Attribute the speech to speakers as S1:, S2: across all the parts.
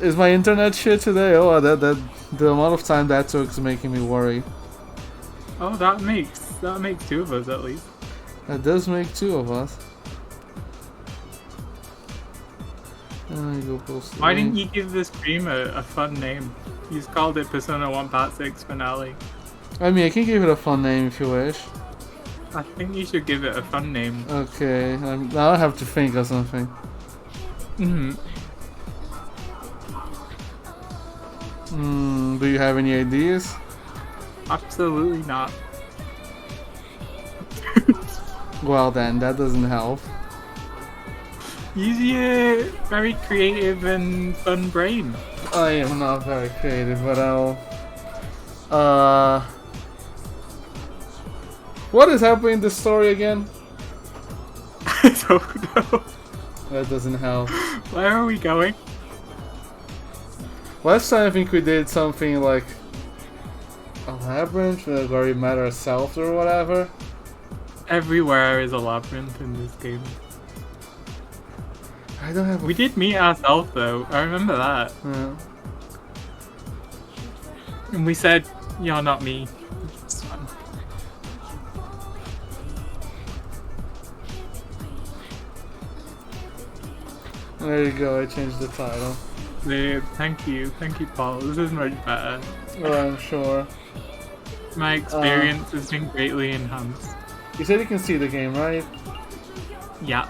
S1: Is my internet shit today? Oh, the amount of time that took is making me worry.
S2: Oh, that makes two of us at least.
S1: That does make two of us. Go post
S2: Why didn't you give the stream a fun name? You just called it Persona 1 Part 6 Finale.
S1: I mean, I can give it a fun name if you wish.
S2: I think you should give it a fun name.
S1: Okay, now I have to think of something. Do you have any ideas?
S2: Absolutely not.
S1: Well then, that doesn't help.
S2: Use your very creative and fun brain.
S1: I am not very creative, but I'll... What is happening in the story again?
S2: I don't know.
S1: That doesn't help.
S2: Where are we going?
S1: Last time I think we did something like a labyrinth where we met ourselves or whatever.
S2: Everywhere is a labyrinth in this game.
S1: I don't have.
S2: We did meet ourselves though. I remember that.
S1: Yeah.
S2: And we said, "You're not me." It's fun.
S1: There you go. I changed the title.
S2: Thank you, Paul. This is much better.
S1: Oh, I'm sure.
S2: My experience has been greatly enhanced.
S1: You said you can see the game, right?
S2: Yeah.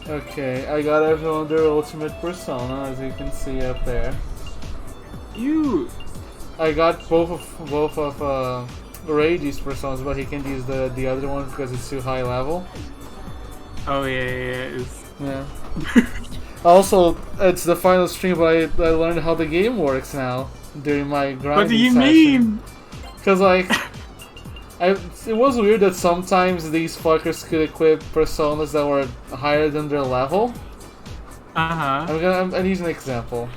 S1: Okay, I got everyone their ultimate persona, as you can see up there. I got both of Reiji's personas, but he can't use the other one because it's too high level.
S2: Oh yeah, it is.
S1: Yeah. Also, it's the final stream, but I learned how the game works now during my grinding
S2: What do you
S1: session.
S2: mean?
S1: Because like, it was weird that sometimes these fuckers could equip personas that were higher than their level. I need an example.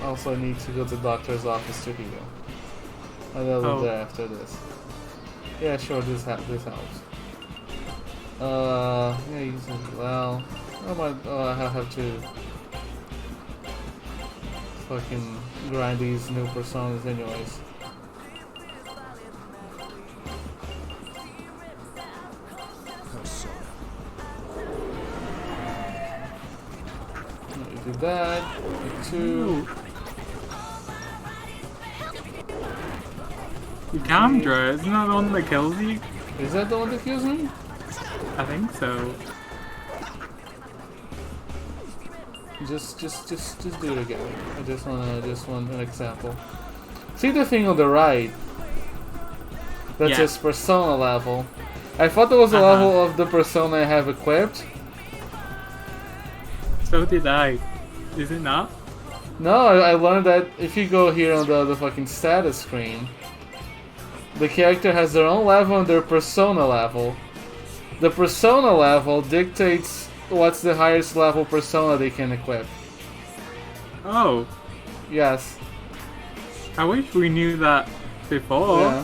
S1: Also, I need to go to the doctor's office to heal. I'll live there after this. Yeah, sure, this helps. Yeah, use it. Well, I have to fucking grind these new personas anyways. Do that. Do two.
S2: Gamdra, isn't that the one that kills you?
S1: Is that the one that kills me?
S2: I think so.
S1: Just do it again. I just want an example. See the thing on the right? That's his persona level. I thought that was the level of the persona I have equipped.
S2: So did I. Is it not?
S1: No, I learned that if you go here on the fucking status screen, the character has their own level and their persona level. The persona level dictates what's the highest level persona they can equip.
S2: Oh.
S1: Yes.
S2: I wish we knew that before.
S1: Yeah.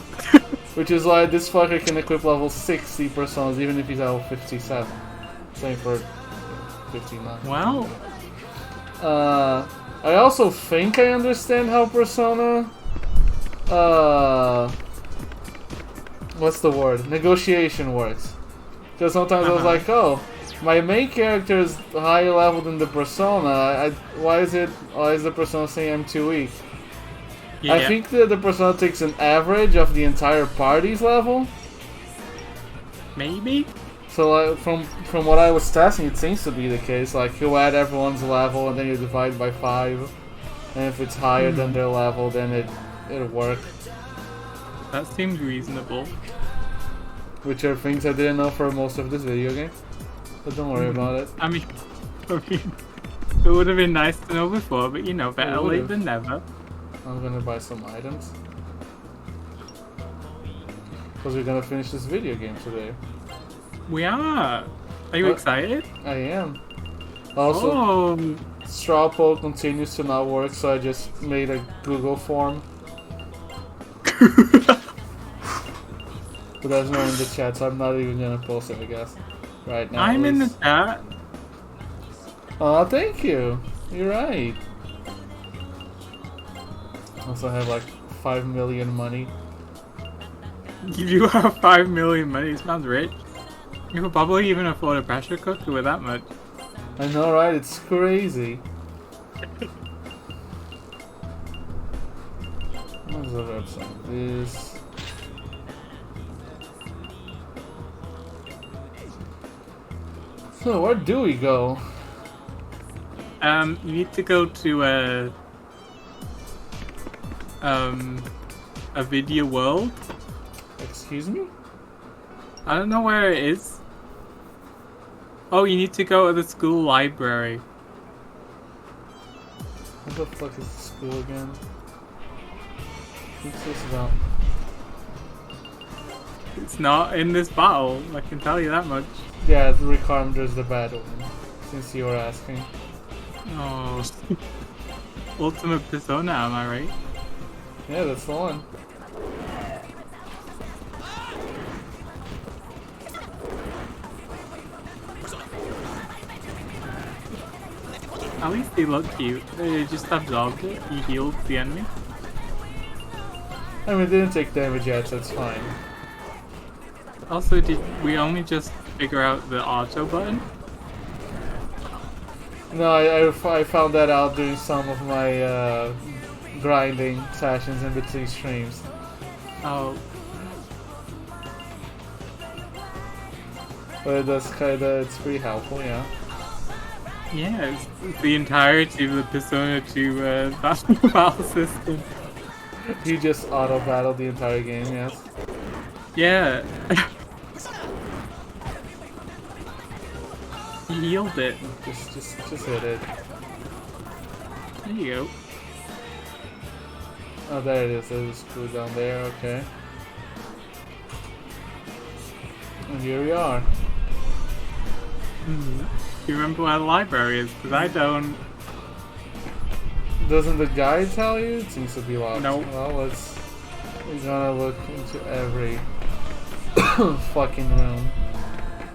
S1: Which is why this fucker can equip level 60 personas even if he's level 57. Same for 59.
S2: Well.
S1: I also think I understand how persona... what's the word? Negotiation works. Because sometimes I was like, oh, my main character is higher level than the persona. Why is the persona saying I'm too weak? Yeah. I think that the persona takes an average of the entire party's level.
S2: Maybe?
S1: So from what I was testing, it seems to be the case. Like, you add everyone's level and then you divide by 5. And if it's higher than their level, then it'll work.
S2: That seems reasonable.
S1: Which are things I didn't know for most of this video game. But don't worry about it.
S2: I mean, it would have been nice to know before, but you know, better late than never.
S1: I'm gonna buy some items. Because we're gonna finish this video game today.
S2: We are! Are you excited?
S1: I am. Also, straw poll continues to not work, so I just made a Google form. But there's no one in the chat, so I'm not even gonna post it, I guess. Right now.
S2: I'm in the chat.
S1: Oh, thank you. You're right. Also have like 5 million money.
S2: You do have 5 million money. Sounds rich. You could probably even afford a pressure cooker with that much.
S1: I know, right? It's crazy. What's the website? This. So where do we go?
S2: You need to go to a video world.
S1: Excuse me?
S2: I don't know where it is. Oh, you need to go to the school library.
S1: What the fuck is the school again? What's this about?
S2: It's not in this battle, I can tell you that much.
S1: Yeah, the Ricardo's the bad one. Since you were asking.
S2: Oh. Ultimate Persona, am I right?
S1: Yeah, that's the one.
S2: At least they look cute. They just absorbed it. He healed the enemy.
S1: I mean, it didn't take damage yet, so it's fine.
S2: Also, did we only just figure out the auto button?
S1: No, I found that out during some of my grinding sessions in between streams.
S2: Oh,
S1: But that's it's pretty helpful, yeah.
S2: yeah, it's the entirety of the Persona 2 battle system.
S1: You just auto battle the entire game, yes.
S2: Yeah. He healed it.
S1: Just hit it.
S2: There you go.
S1: Oh, there it is. There's a screw down there. Okay. And here we are.
S2: You remember where the library is? Because I don't.
S1: Doesn't the guide tell you? It seems to be locked.
S2: No.
S1: Well, we're gonna look into every fucking room.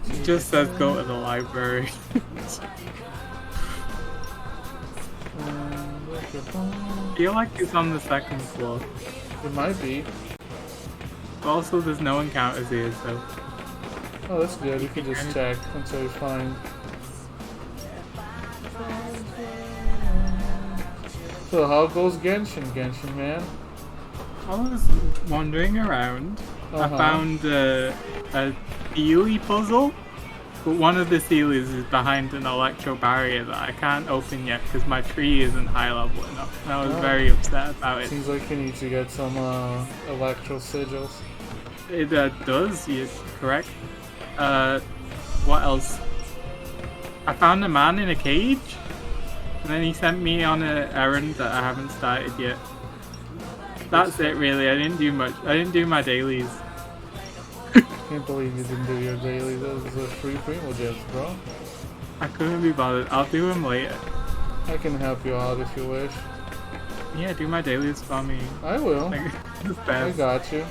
S2: It just says go to the library. I feel like it's on the second floor.
S1: It might be.
S2: But also, there's no encounters here, so.
S1: Oh, that's good. You can just check until you find. So how goes Genshin, man?
S2: I was wandering around. I found a Sealy puzzle, but one of the Sealies is behind an electro barrier that I can't open yet because my tree isn't high level enough. And I was very upset about it.
S1: Seems like you need to get some electro sigils.
S2: It does, you're correct. What else? I found a man in a cage, and then he sent me on an errand that I haven't started yet. That's it, really. I didn't do much. I didn't do my dailies.
S1: Can't believe you didn't do your daily. Those are free Primogems, bro.
S2: I couldn't be bothered. I'll do them later.
S1: I can help you out if you wish.
S2: Yeah, do my dailies for me.
S1: I will.
S2: Like, the
S1: I
S2: best.
S1: got you.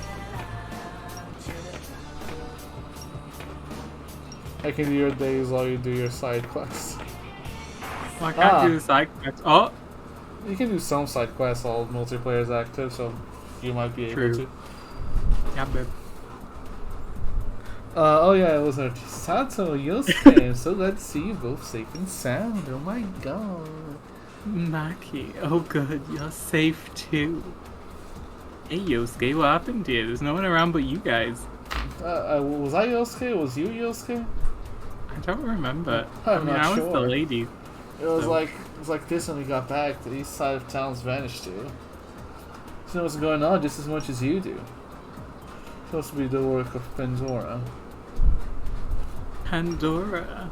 S1: I can do your days while you do your side quests.
S2: Well, I can't do the side quests. Oh!
S1: You can do some side quests while multiplayer is active, so you might be able
S2: True.
S1: to.
S2: Yeah, babe.
S1: Oh yeah, it was Sato Yosuke. I'm so glad to see you both safe and sound. Oh my god.
S2: Maki, oh good, you're safe too. Hey Yosuke, what happened to you? There's no one around but you guys.
S1: Was I Yosuke? Was you Yosuke?
S2: I don't remember.
S1: I'm not
S2: I was
S1: sure.
S2: the lady.
S1: It was
S2: So-
S1: like this when we got back. The east side of town's vanished too. So what's going on just as much as you do. Supposed to be the work of Pandora.
S2: Pandora.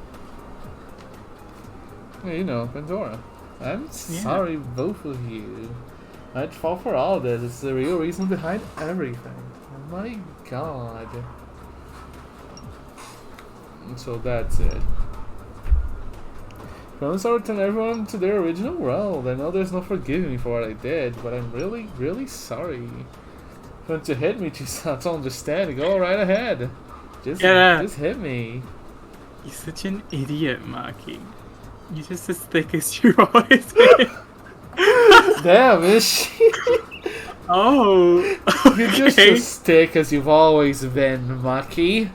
S1: Yeah, you know, Pandora. I'm sorry, both of you. I'd fall for all this. It's the real reason behind everything. Oh my god. And so that's it. Promise I'll return everyone to their original world. I know there's no forgiving me for what I did, but I'm really, really sorry. If you want to hit me, Chisato, understand. Go right ahead. Just hit me.
S2: You're such an idiot, Maki. You're just as thick as you always been.
S1: Damn, is she?
S2: Oh,
S1: You're just
S2: okay.
S1: as thick as you've always been, Maki.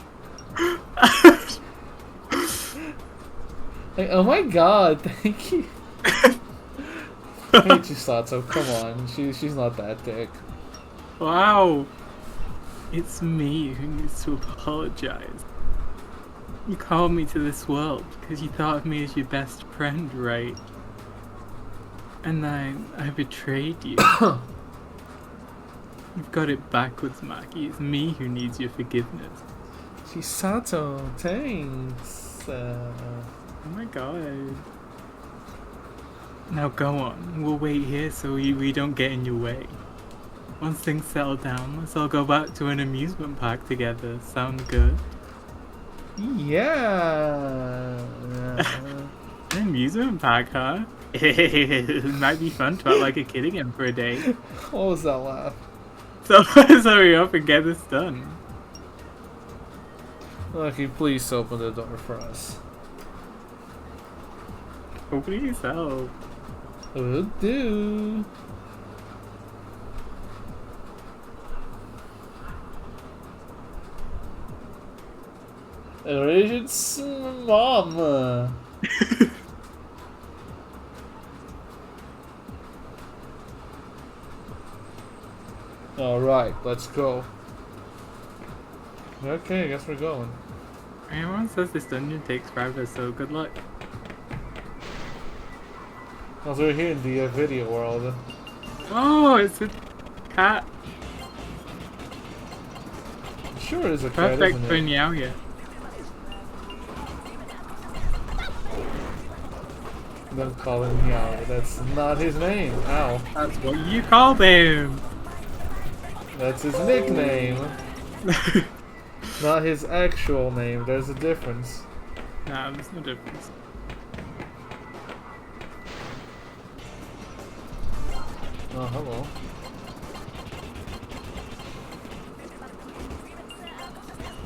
S1: Like, oh my god, thank you. I hate you, Sato. Come on, she's not that thick.
S2: Wow. It's me who needs to apologize. You called me to this world because you thought of me as your best friend, right? And then I betrayed you. You've got it backwards, Maki. It's me who needs your forgiveness.
S1: Chisato, thanks.
S2: Oh my god. Now go on. We'll wait here so we don't get in your way. Once things settle down, let's all go back to an amusement park together. Sound good?
S1: Yeah.
S2: An amusement park, huh? It might be fun to act like a kid again for a day.
S1: What was that laugh?
S2: So let's hurry up and get this done.
S1: Lucky, please open the door for us.
S2: Open it yourself.
S1: Will do. It's mom. Alright, let's go. Okay, I guess we're going.
S2: Everyone says this dungeon takes forever, so good luck.
S1: As we're here in the video world.
S2: Oh, it's a cat.
S1: Sure is a cat,
S2: Perfect
S1: isn't
S2: for
S1: it?
S2: Nyaoya.
S1: Don't call him Meow. That's not his name. Ow.
S2: That's what you called him.
S1: That's his nickname. Not his actual name. There's a difference.
S2: Nah, there's no difference.
S1: Oh, hello.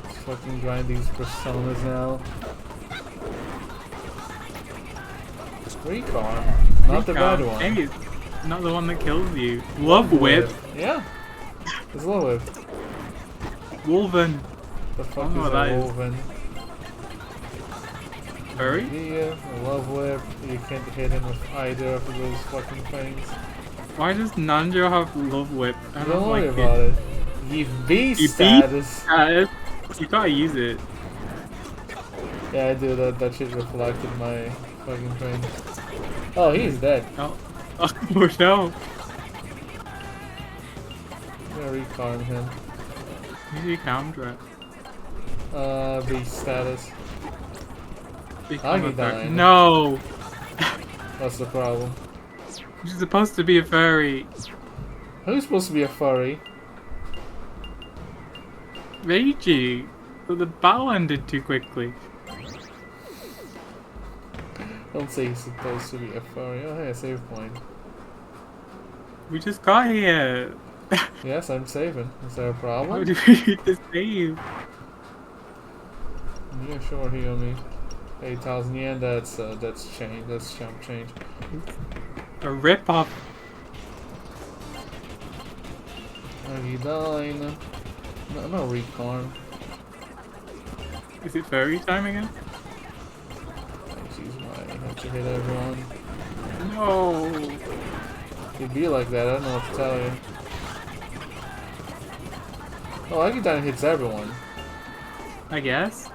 S1: Let's fucking grind these personas now. Recon. Not the bad one.
S2: Hey, not the one that kills you. Love Whip.
S1: Yeah. It's Love Whip.
S2: Wolven.
S1: The fuck
S2: I don't know
S1: is
S2: what that
S1: a
S2: is.
S1: Wolven?
S2: Furry?
S1: Yeah, a Love Whip. You can't hit him with either of those fucking things.
S2: Why does Nanjo have Love Whip? I
S1: Don't
S2: don't
S1: worry
S2: like
S1: about
S2: it.
S1: it. Give
S2: You
S1: status.
S2: You gotta use it.
S1: Yeah, I do that. That shit reflected my fucking thing. Oh, he's dead.
S2: Oh, oh no.
S1: I'm gonna recon him.
S2: Maybe counter it.
S1: Beast status.
S2: Become
S1: he
S2: a furry.
S1: died.
S2: No!
S1: What's the problem?
S2: You're supposed to be a furry.
S1: Who's supposed to be a furry?
S2: Reiji. But the battle ended too quickly.
S1: Don't say he's supposed to be a furry. Oh, hey, a save point.
S2: We just got here.
S1: Yes, I'm saving. Is there a
S2: How
S1: problem?
S2: do we need to save?
S1: Yeah, sure, heal me. 8,000 yen, that's change. That's chump change.
S2: A rip-off.
S1: He died. No recon.
S2: Is it furry time again?
S1: Jeez, I have to hit everyone.
S2: No.
S1: It'd be like that, I don't know what to tell you. Oh, Agidine hits everyone.
S2: I guess.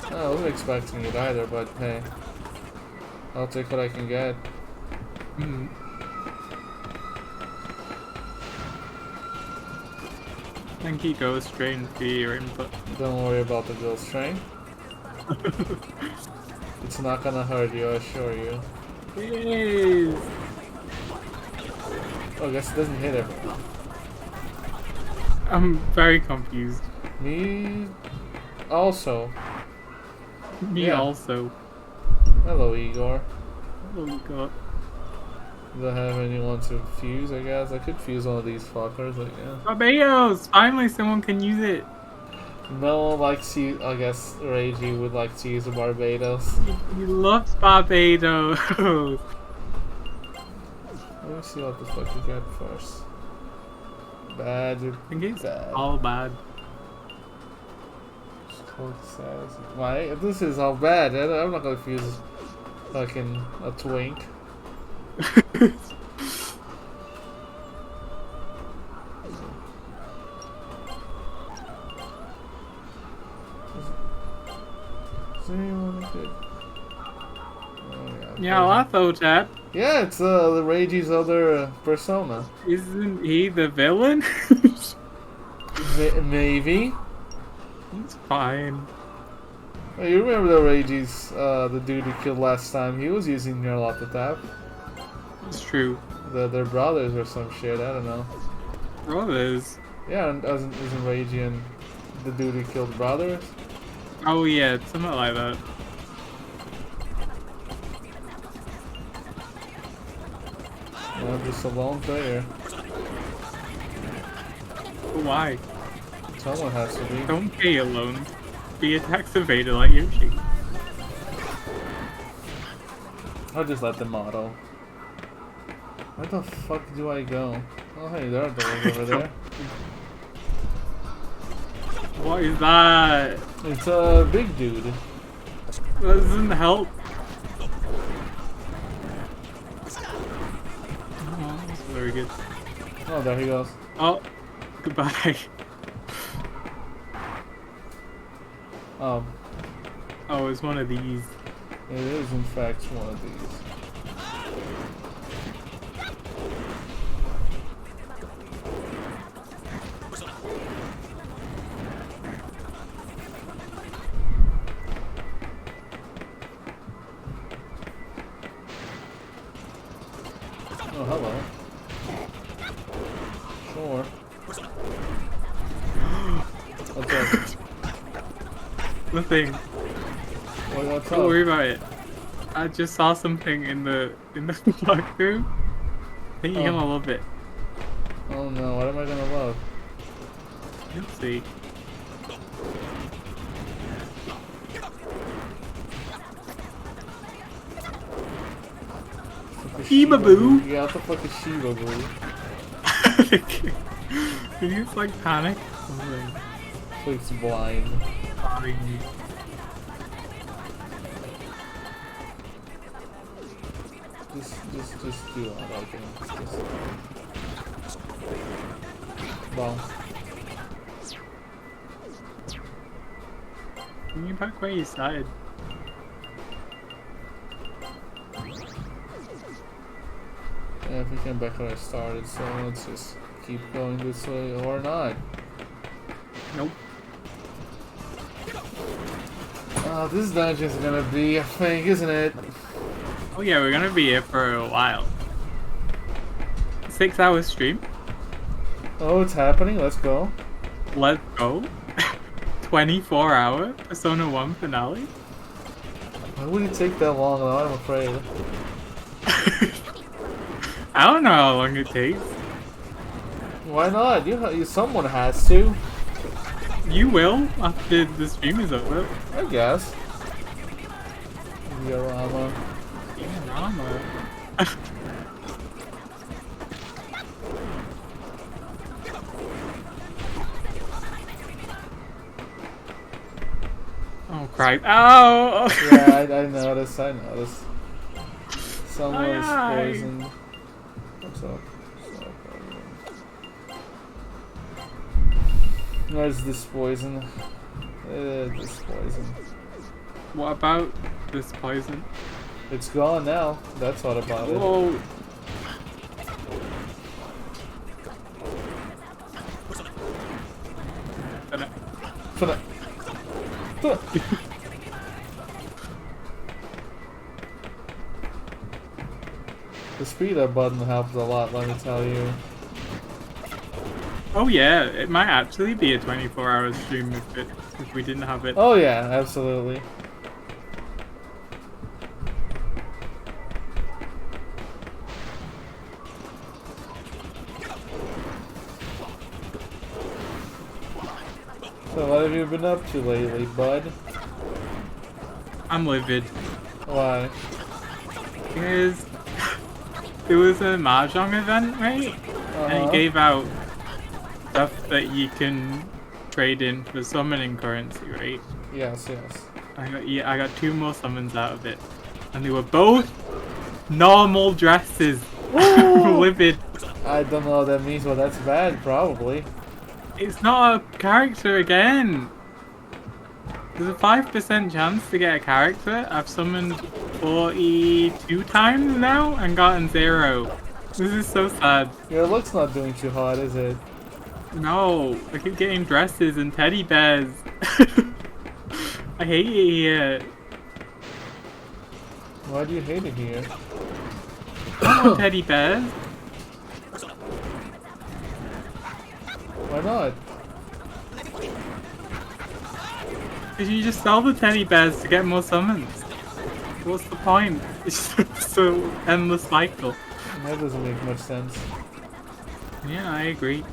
S1: I wasn't expecting it either, but hey. I'll take what I can get.
S2: Hmm. Thank you, Ghost Train, for your input.
S1: Don't worry about the ghost train. It's not gonna hurt you, I assure you.
S2: Yes.
S1: Oh, I guess it doesn't hit everyone.
S2: I'm very confused.
S1: Me also.
S2: Me
S1: Yeah.
S2: also.
S1: Hello, Igor.
S2: Oh god.
S1: Do I have anyone to fuse, I guess? I could fuse one of these fuckers, I guess.
S2: Barbados! Finally someone can use it.
S1: No one likes you. I guess Reiji would like to use Barbados.
S2: He loves Barbados.
S1: Let me see what the fuck you get first. Bad.
S2: I think it's
S1: bad.
S2: all bad.
S1: Why? This is all bad. I'm not gonna use fucking a twink. Is anyone good? Oh,
S2: Yeah, I thought that.
S1: Yeah, it's the Reiji's other persona.
S2: Isn't he the villain?
S1: Maybe.
S2: He's fine.
S1: Oh, you remember the Reiji's the dude he killed last time? He was using Nyarlathotep.
S2: It's true.
S1: They're brothers or some shit. I don't know.
S2: Brothers.
S1: Yeah, and isn't Reiji and the dude he killed brothers?
S2: Oh yeah, something like that.
S1: I'm just a lone player.
S2: Why?
S1: Someone has to be.
S2: Don't be alone. Be a tax evader like Yoshi.
S1: I'll just let them auto. Where the fuck do I go? Oh hey, there are doors over there.
S2: What is that?
S1: It's a big dude.
S2: That doesn't help. Oh, that's very good.
S1: Oh, there he goes.
S2: Oh, goodbye.
S1: Oh,
S2: Oh, it's one of these.
S1: it is in fact one of these. Oh, hello. Sure. What's up?
S2: Nothing.
S1: What's
S2: Don't
S1: up?
S2: worry about it. I just saw something in the walkthrough. I think you're
S1: Oh.
S2: gonna love it.
S1: Oh no, what am I gonna love?
S2: You'll see. Shiba Boo?
S1: Yeah, what the fuck is Shiba Boo?
S2: Did you just like panic? Something.
S1: It's blind. Just do all that again. Well,
S2: Can you back where you started?
S1: yeah, if we came back where I started, so let's just keep going this way or not.
S2: Nope.
S1: This dungeon's gonna be a thing, isn't it?
S2: Oh yeah, we're gonna be here for a while. 6-hour stream.
S1: Oh, it's happening. Let's go.
S2: Let's go. 24-hour Persona 1 finale.
S1: Why would it take that long? Though? I'm afraid.
S2: I don't know how long it takes.
S1: Why not? Someone has to.
S2: You will after the stream is over.
S1: I guess. Diorama.
S2: Diorama. Oh crap! Oh.
S1: Yeah, I noticed. Someone was
S2: Aye.
S1: poisoned. What's up? Where's this poison? This poison.
S2: What about this poison?
S1: It's gone now. That's what about it.
S2: Whoa!
S1: The speed up button helps a lot, let me tell you.
S2: Oh yeah, it might actually be a 24-hour stream if we didn't have it.
S1: Oh yeah, absolutely. So what have you been up to lately, bud?
S2: I'm livid.
S1: Why?
S2: Because there was a Mahjong event, right? And he gave out stuff that you can trade in for summoning currency, right?
S1: Yes, yes.
S2: I got 2 more summons out of it. And they were both normal dresses. Livid.
S1: I don't know what that means, but that's bad, probably.
S2: It's not a character again. There's a 5% chance to get a character. I've summoned 42 times now and gotten 0. This is so sad.
S1: Your look's not doing too hot, is it?
S2: No, I keep getting dresses and teddy bears. I hate it here.
S1: Why do you hate it here?
S2: I want teddy bears.
S1: Why not?
S2: Because you just sell the teddy bears to get more summons. What's the point? It's just so endless cycle.
S1: That doesn't make much sense.
S2: Yeah, I agree.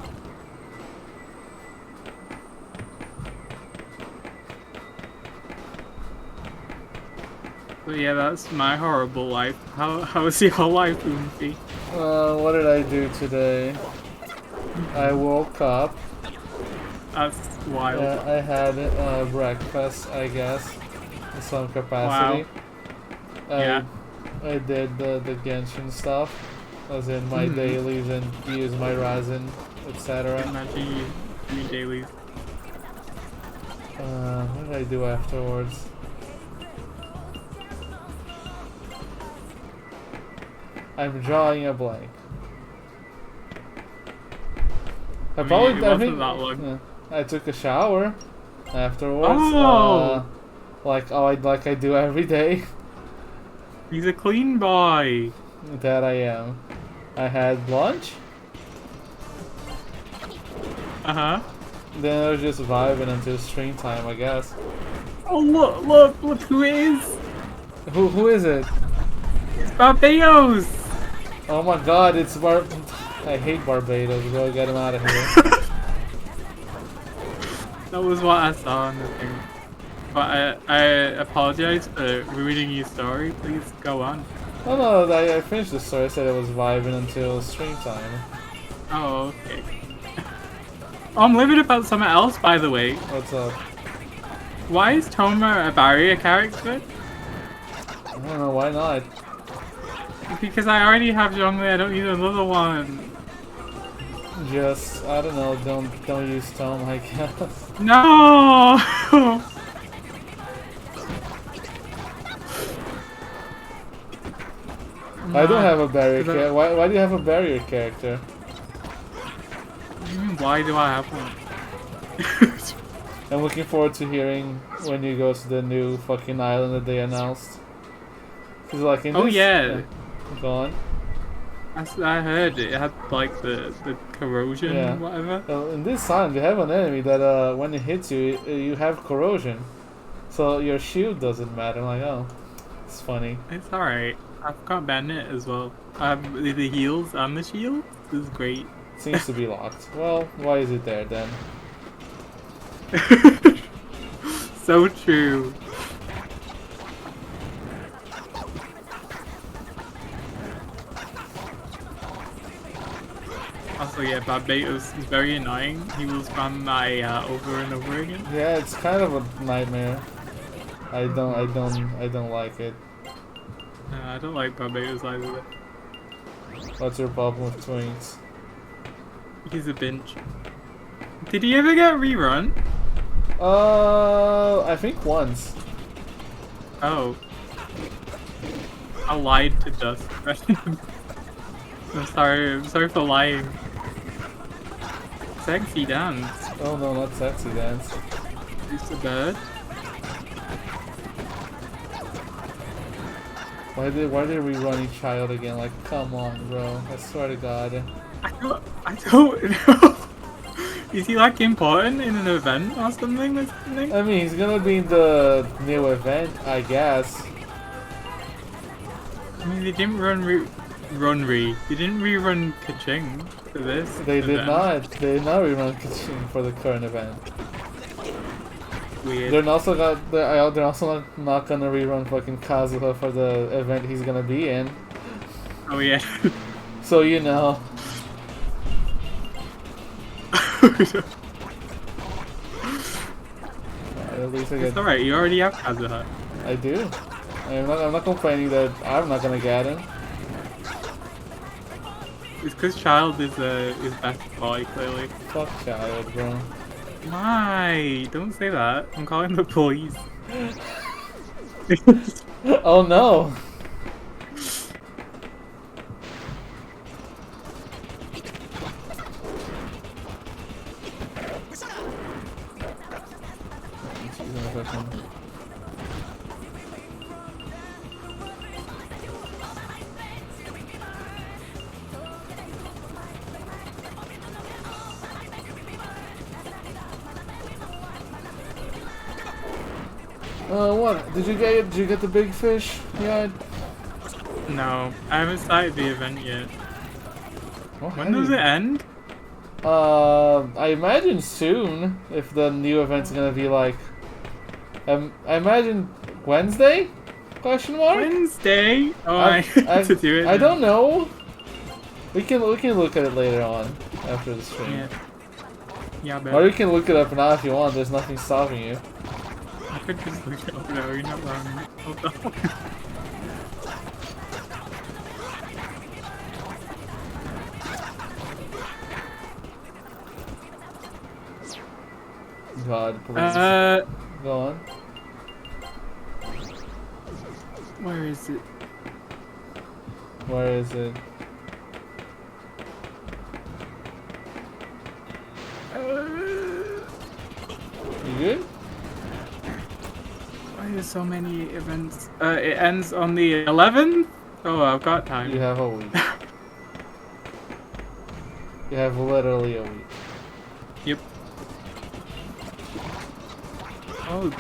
S2: But yeah, that's my horrible life. How's your life, Oomfy?
S1: What did I do today? I woke up.
S2: That's wild.
S1: I had breakfast, I guess, in some capacity.
S2: Yeah.
S1: I did the Genshin stuff, as in my dailies and use my Ryzen, etc.
S2: Imagine you doing dailies.
S1: What did I do afterwards? I'm drawing a blank. I think
S2: that long.
S1: I took a shower afterwards.
S2: Oh!
S1: Like I do every day.
S2: He's a clean boy.
S1: That I am. I had lunch. Then I was just vibing until stream time, I guess.
S2: Oh look who it is!
S1: Who is it?
S2: It's Barbados!
S1: Oh my god, it's I hate Barbados, bro. Get him out of here.
S2: That was what I saw on the thing. But I apologize for ruining your story. Please go on.
S1: Oh no, I finished the story. I said I was vibing until stream time.
S2: Oh, okay. Oh, I'm livid about something else, by the way.
S1: What's up?
S2: Why is Toma a barrier character?
S1: I don't know, why not?
S2: Because I already have Zhongli, I don't need another one.
S1: Just, I don't know, don't use Tom, I guess.
S2: No!
S1: I don't have a barrier character. Why do you have a barrier character?
S2: What do you mean, why do I have one?
S1: I'm looking forward to hearing when you go to the new fucking island that they announced. Cause like in this,
S2: yeah.
S1: Go on.
S2: I heard it had like the corrosion, whatever.
S1: In this island, you have an enemy that when it hits you, you have corrosion. So your shield doesn't matter. I'm like, oh, it's funny.
S2: It's alright. I've got Bandit as well. I have the heals and the shield. This is great.
S1: Seems to be locked. Well, why is it there then?
S2: So true. Also, yeah, Barbados is very annoying. He will spam my over and over again.
S1: Yeah, it's kind of a nightmare. I don't like it.
S2: I don't like Barbados either.
S1: What's your problem with Twinks?
S2: He's a binge. Did he ever get rerun?
S1: I think once.
S2: Oh. I lied to Dust. I'm sorry for lying. Sexy dance.
S1: Oh no, not sexy dance.
S2: Just a bird.
S1: Why did we run each child again? Like, come on, bro. I swear to God.
S2: I don't know. Is he like important in an event or something?
S1: I mean, he's gonna be in the new event, I guess.
S2: I mean, they didn't They didn't rerun Kaching for this.
S1: They did not. They did not rerun Kaching for the current event.
S2: weird.
S1: They're also not gonna rerun fucking Kazuha for the event he's gonna be in.
S2: Oh yeah.
S1: So you know. At least I get.
S2: It's alright, you already have Kazuha.
S1: I do. I'm not complaining that I'm not gonna get him.
S2: It's because Child is best boy, clearly.
S1: Fuck Child, bro.
S2: Why? Don't say that. I'm calling the police.
S1: Oh no! What? Did you get the big fish? Yeah.
S2: No, I haven't started the event yet.
S1: Oh,
S2: When does it end?
S1: I imagine soon. If the new event's gonna be like, I imagine Wednesday? Question mark.
S2: Wednesday? Oh, I have to do it.
S1: I don't know. We can look at it later on after the stream.
S2: Yeah. Yeah,
S1: Or you
S2: but
S1: can look it up now if you want. There's nothing stopping you.
S2: I could just look it up now. You're not wrong. Hold on.
S1: God, please. Go on.
S2: Where is it?
S1: Where is it? You good?
S2: Why are there so many events? It ends on the 11th? Oh, I've got time.
S1: You have a week. You have literally a week.
S2: Yep. Oh.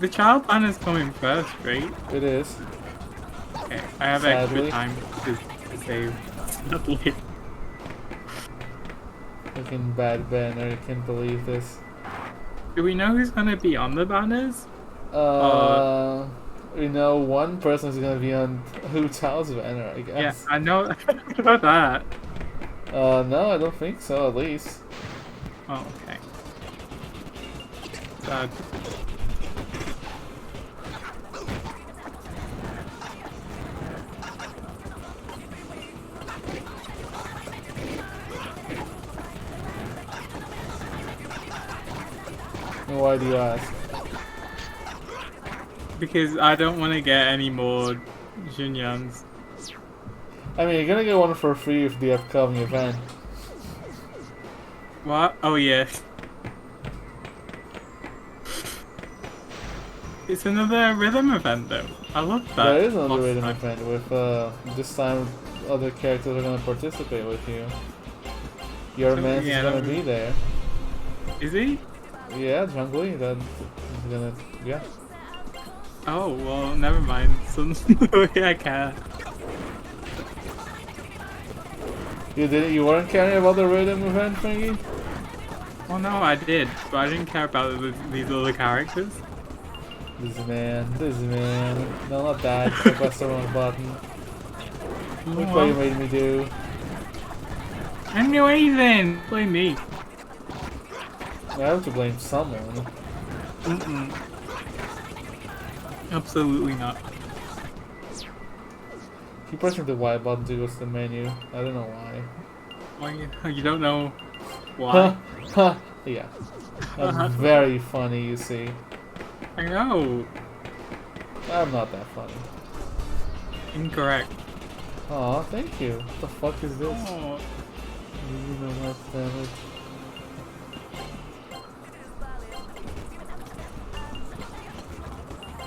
S2: The child plan is coming first, right?
S1: It is.
S2: Okay, I have
S1: Sadly.
S2: extra time to save. Sadly.
S1: Fucking bad banner, I can't believe this.
S2: Do we know who's gonna be on the banners?
S1: We know one person's gonna be on Hu Tao's banner, I
S2: Yeah,
S1: guess.
S2: I know about that.
S1: No, I don't think so, at least.
S2: Oh, okay. Sad.
S1: Why do you ask?
S2: Because I don't want to get any more Junyans.
S1: I mean, you're gonna get one for free for the upcoming event.
S2: What? Oh, yes. It's another rhythm event, though. I love that.
S1: There is another
S2: Lots
S1: rhythm
S2: of
S1: event with, this time other characters are gonna participate with you. Your
S2: So,
S1: man
S2: yeah,
S1: is gonna
S2: that
S1: be
S2: was-
S1: there.
S2: Is he?
S1: Yeah, Zhongli, that's gonna, yeah.
S2: Oh, well, never mind. So, I care.
S1: You weren't caring about the rhythm event, Frankie?
S2: Well, no, I did, but I didn't care about these other characters.
S1: This man. No, not that. I pressed the wrong button. Look what you made me do.
S2: I didn't do anything! Blame me.
S1: I have to blame someone.
S2: Mm-mm. Absolutely not.
S1: Keep pressing the Y button to go to the menu. I don't know why.
S2: Why you don't know why?
S1: Huh. Yeah. That's very funny, you see.
S2: I know.
S1: I'm not that funny.
S2: Incorrect.
S1: Aw, thank you. What the fuck is this?
S2: Oh,
S1: You know what, damn it.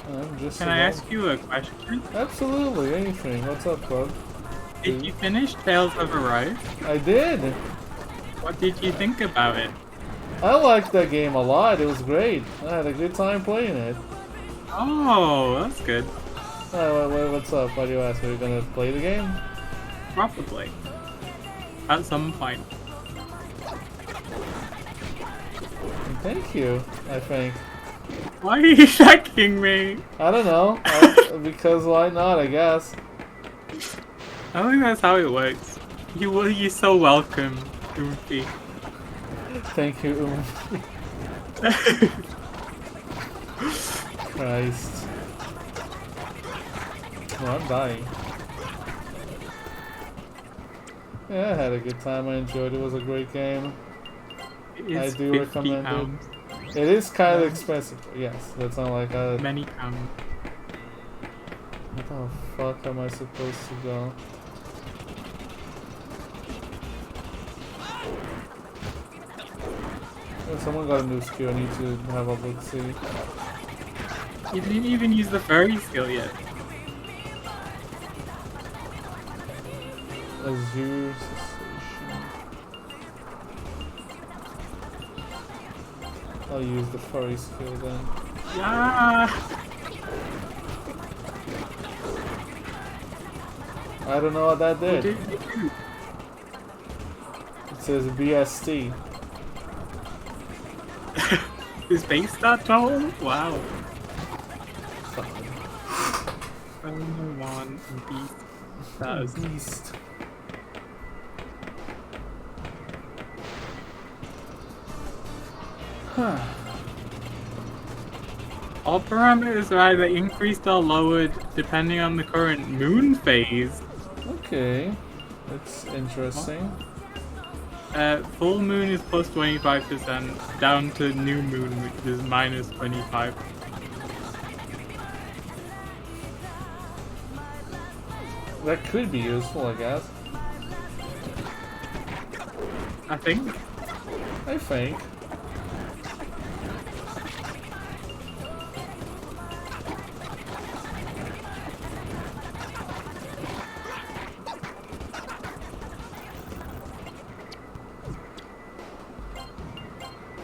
S1: I'm just
S2: can I ask you a question?
S1: Absolutely, anything. What's up, bud?
S2: Did you finish Tales of Arise?
S1: I did!
S2: What did you think about it?
S1: I liked that game a lot, it was great. I had a good time playing it.
S2: Oh, that's good.
S1: What's up? Why do you ask? Are you gonna play the game? Thank you, I think.
S2: Why are you thanking me?
S1: I don't know. Because why not, I guess.
S2: I don't think that's how it works. You're so welcome, Oomphy.
S1: Thank you, Christ. Oh, I'm dying. Yeah, I had a good time. I enjoyed it. It was a great game. I do recommend
S2: pounds.
S1: it. It is kind of expensive. Yes, that's not like a...
S2: Many pounds.
S1: What the fuck am I supposed to go? Oh, someone got a new skill. I need to have a look see.
S2: You didn't even use the furry skill yet.
S1: Azure cessation. I'll use the furry skill then.
S2: Yeah.
S1: I don't know what that
S2: What
S1: did.
S2: did you do?
S1: It says BST.
S2: Is base that tall? Wow. One beast. That is
S1: Beast. Huh.
S2: All parameters are either increased or lowered depending on the current moon phase.
S1: Okay. That's interesting.
S2: Full moon is plus 25%, down to new moon, which is minus 25.
S1: That could be useful, I guess.
S2: I think.
S1: I think.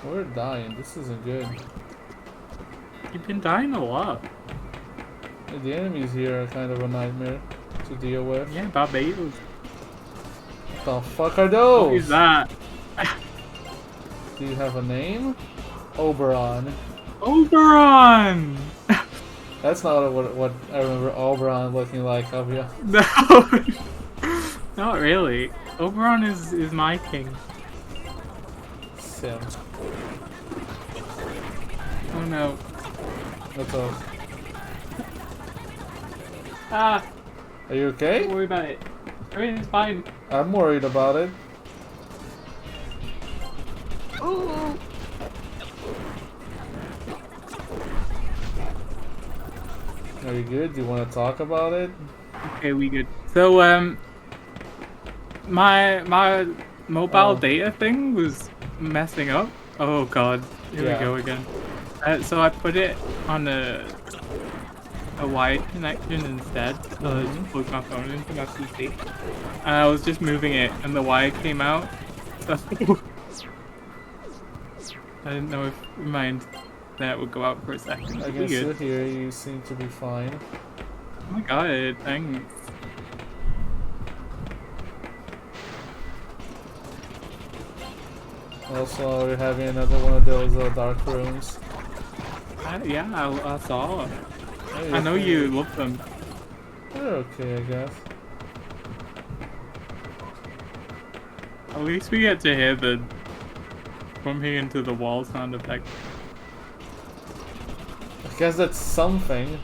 S1: We're dying. This isn't good.
S2: You've been dying a lot.
S1: The enemies here are kind of a nightmare to deal with.
S2: Yeah, Barbados.
S1: What the fuck are those?
S2: What is that?
S1: Do you have a name? Oberon.
S2: Oberon!
S1: That's not what I remember Oberon looking like, I'll be honest.
S2: No! Not really. Oberon is my king.
S1: Sim.
S2: Oh no.
S1: What's up?
S2: Ah!
S1: Are you okay?
S2: Don't worry about it. Everything's fine.
S1: I'm worried about it.
S2: Ooh.
S1: Are you good? Do you want to talk about it?
S2: Okay, we good. So, my mobile data thing was messing up. Oh god, here we go again. So I put it on a wired connection instead. So I just plugged my phone into my PC. And I was just moving it, and the wire came out. So I didn't know if my internet would go out for a second.
S1: I can still hear you. You seem to be fine.
S2: Oh my god, thanks.
S1: Also, we're having another one of those dark rooms.
S2: Yeah, I saw.
S1: Hey,
S2: I know you love them.
S1: They're okay, I guess.
S2: At least we get to hear the bumping into the wall sound effect.
S1: I guess that's something.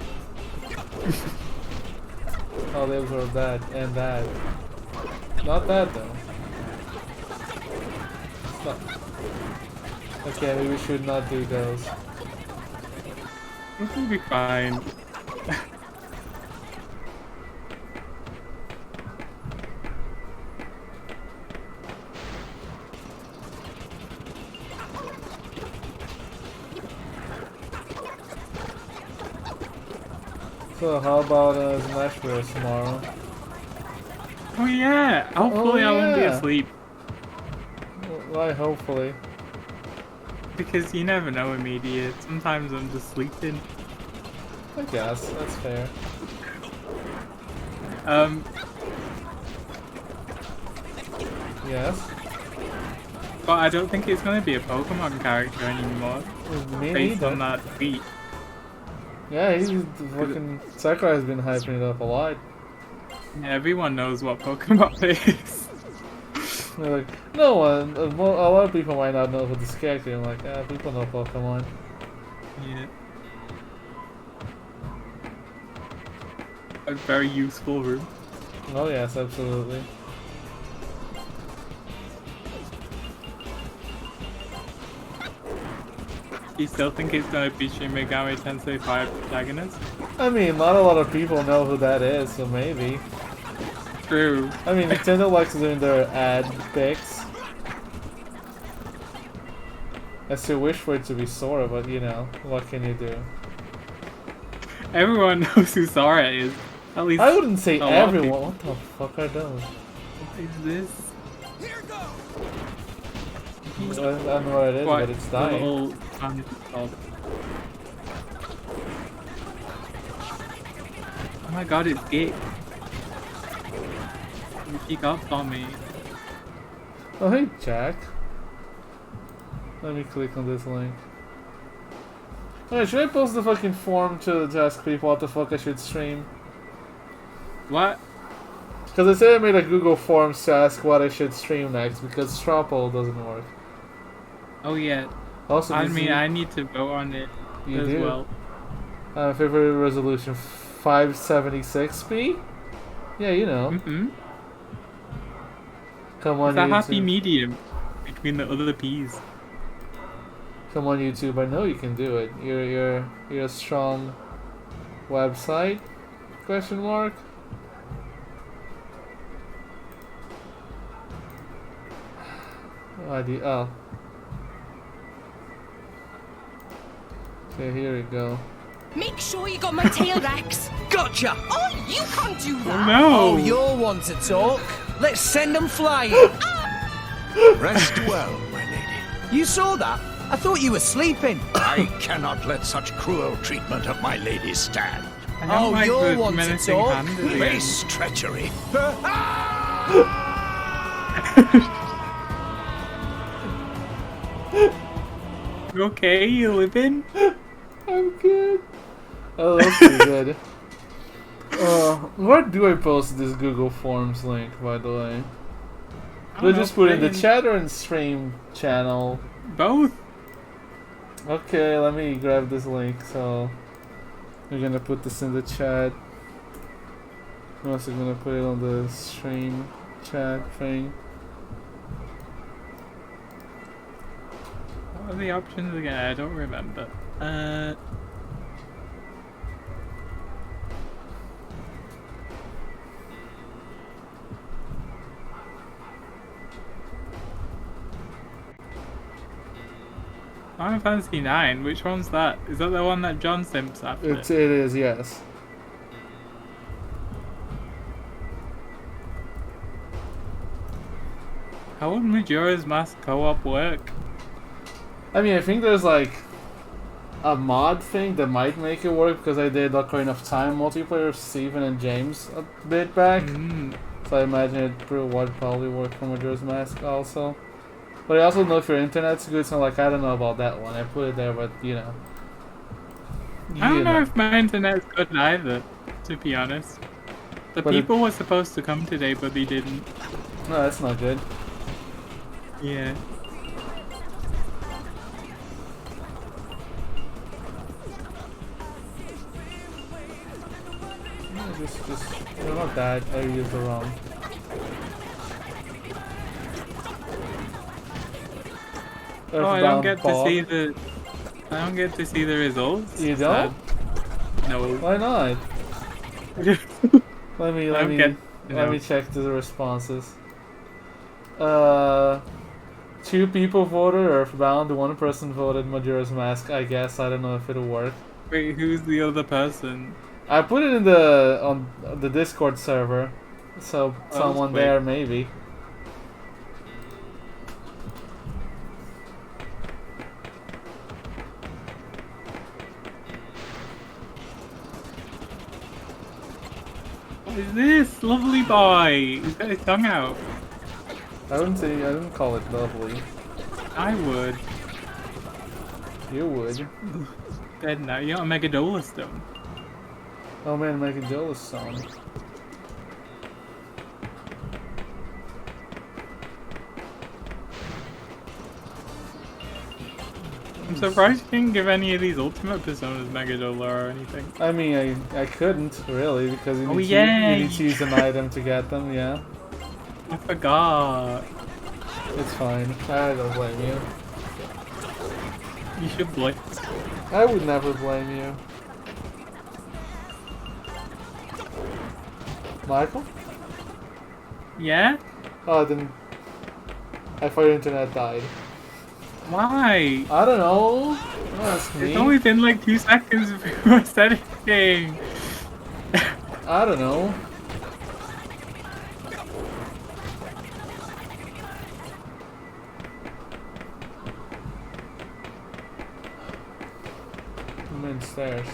S1: Oh, those are that and that. Not that though. Not. Okay, maybe we should not do those.
S2: This will be fine.
S1: So how about Smash Bros tomorrow?
S2: Oh yeah! Hopefully I won't be
S1: yeah.
S2: asleep.
S1: Why hopefully?
S2: Because you never know, immediate. Sometimes I'm just sleeping.
S1: I guess, that's fair.
S2: Um,
S1: Yes?
S2: But I don't think it's gonna be a Pokemon character anymore.
S1: Me
S2: Based
S1: neither.
S2: on that tweet.
S1: Yeah, he's fucking Sakurai has been hyping it up a lot.
S2: Everyone knows what Pokemon is.
S1: They're like, no one. A lot of people might not know who this character is. I'm like, yeah, people know Pokemon.
S2: Yeah. A very useful room.
S1: Oh yes, absolutely.
S2: You still think it's gonna be Shin Megami Tensei 5 protagonist?
S1: I mean, not a lot of people know who that is, so maybe.
S2: True.
S1: I mean, Nintendo likes doing their ad pics. I still wish for it to be Sora, but you know, what can you do?
S2: Everyone knows who Sora is. At least
S1: I wouldn't say
S2: a lot of
S1: everyone.
S2: people.
S1: What the fuck are those?
S2: What is this?
S1: I don't know what it is,
S2: What?
S1: but it's
S2: The
S1: dying.
S2: little called. Oh my god, it's gay. You peek up on me.
S1: Oh hey, Jack. Let me click on this link. Alright, should I post the fucking form to ask people what the fuck I should stream?
S2: What?
S1: Because I said I made a Google Forms to ask what I should stream next, because Straw Poll doesn't work.
S2: Oh yeah.
S1: Also,
S2: I mean, I need to vote on it
S1: You
S2: as
S1: do?
S2: well.
S1: favorite resolution 576p? Yeah, you know.
S2: Mm-hmm.
S1: Come on,
S2: It's a happy
S1: YouTube.
S2: medium between the other P's.
S1: Come on, YouTube. I know you can do it. You're a strong website? Question mark. Oh. Okay, here we go.
S3: Make sure you got my tail, Rex.
S4: Gotcha!
S3: Oh, you can't do
S2: Oh
S3: that.
S2: no!
S4: Oh, you're one to talk. Let's send them flying.
S5: Rest well, my lady.
S4: You saw that? I thought you were sleeping.
S5: I cannot let such cruel treatment of my lady stand.
S2: I don't
S4: Oh,
S2: like
S4: you're
S2: the
S4: one to
S2: menacing
S4: talk.
S2: hand at the end.
S5: Base treachery.
S2: You okay? You living?
S1: I'm good. Oh, that's pretty good. Where do I post this Google Forms link, by the way? Do I just put it in the chat or in stream channel?
S2: Both.
S1: Okay, let me grab this link. So we're gonna put this in the chat. I'm also gonna put it on the stream chat thing.
S2: What are the options again? I don't remember. Final Fantasy 9. Which one's that? Is that the one that John simps after?
S1: It is, yes.
S2: How would Majora's Mask co-op work?
S1: I mean, I think there's like a mod thing that might make it work because I did Ocarina of Time multiplayer with Steven and James a bit back.
S2: Mm.
S1: So I imagine it would probably work for Majora's Mask also. But I also know if your internet's good, so like I don't know about that one. I put it there, but you know.
S2: I don't know if my internet's good either, to be honest. The
S1: But it-
S2: people were supposed to come today, but they didn't.
S1: No, that's not good.
S2: Yeah.
S1: Yeah, just, no, not that. I used the wrong.
S2: Oh, I don't
S1: Earthbound
S2: get to
S1: Fog.
S2: see the. I don't get to see the results.
S1: You
S2: Sad.
S1: don't?
S2: No.
S1: Why not? Let me
S2: don't get-
S1: let
S2: no.
S1: me check the responses. 2 people voted Earthbound, 1 person voted Majora's Mask. I guess I don't know if it'll work.
S2: Wait, who's the other person?
S1: I put it in on the Discord server, so
S2: Oh,
S1: someone
S2: sweet.
S1: there maybe.
S2: What is this? Lovely boy! He's got his tongue out.
S1: I didn't call it lovely.
S2: I would.
S1: You would.
S2: Dead now. You got a Megadolus stone.
S1: Oh man, Megan Jolas song.
S2: I'm surprised you didn't give any of these Ultimate Personas Megadola or anything.
S1: I mean, I couldn't really because you
S2: Oh,
S1: need,
S2: yeah.
S1: you need to use an item to get them. Yeah,
S2: I forgot.
S1: it's fine. I don't blame you.
S2: You should blame.
S1: I would never blame you. Michael?
S2: Yeah?
S1: Oh, then I thought your internet died.
S2: Why?
S1: I don't know. Don't ask me.
S2: It's only been like 2 seconds before I said anything.
S1: I don't know. I'm in stairs.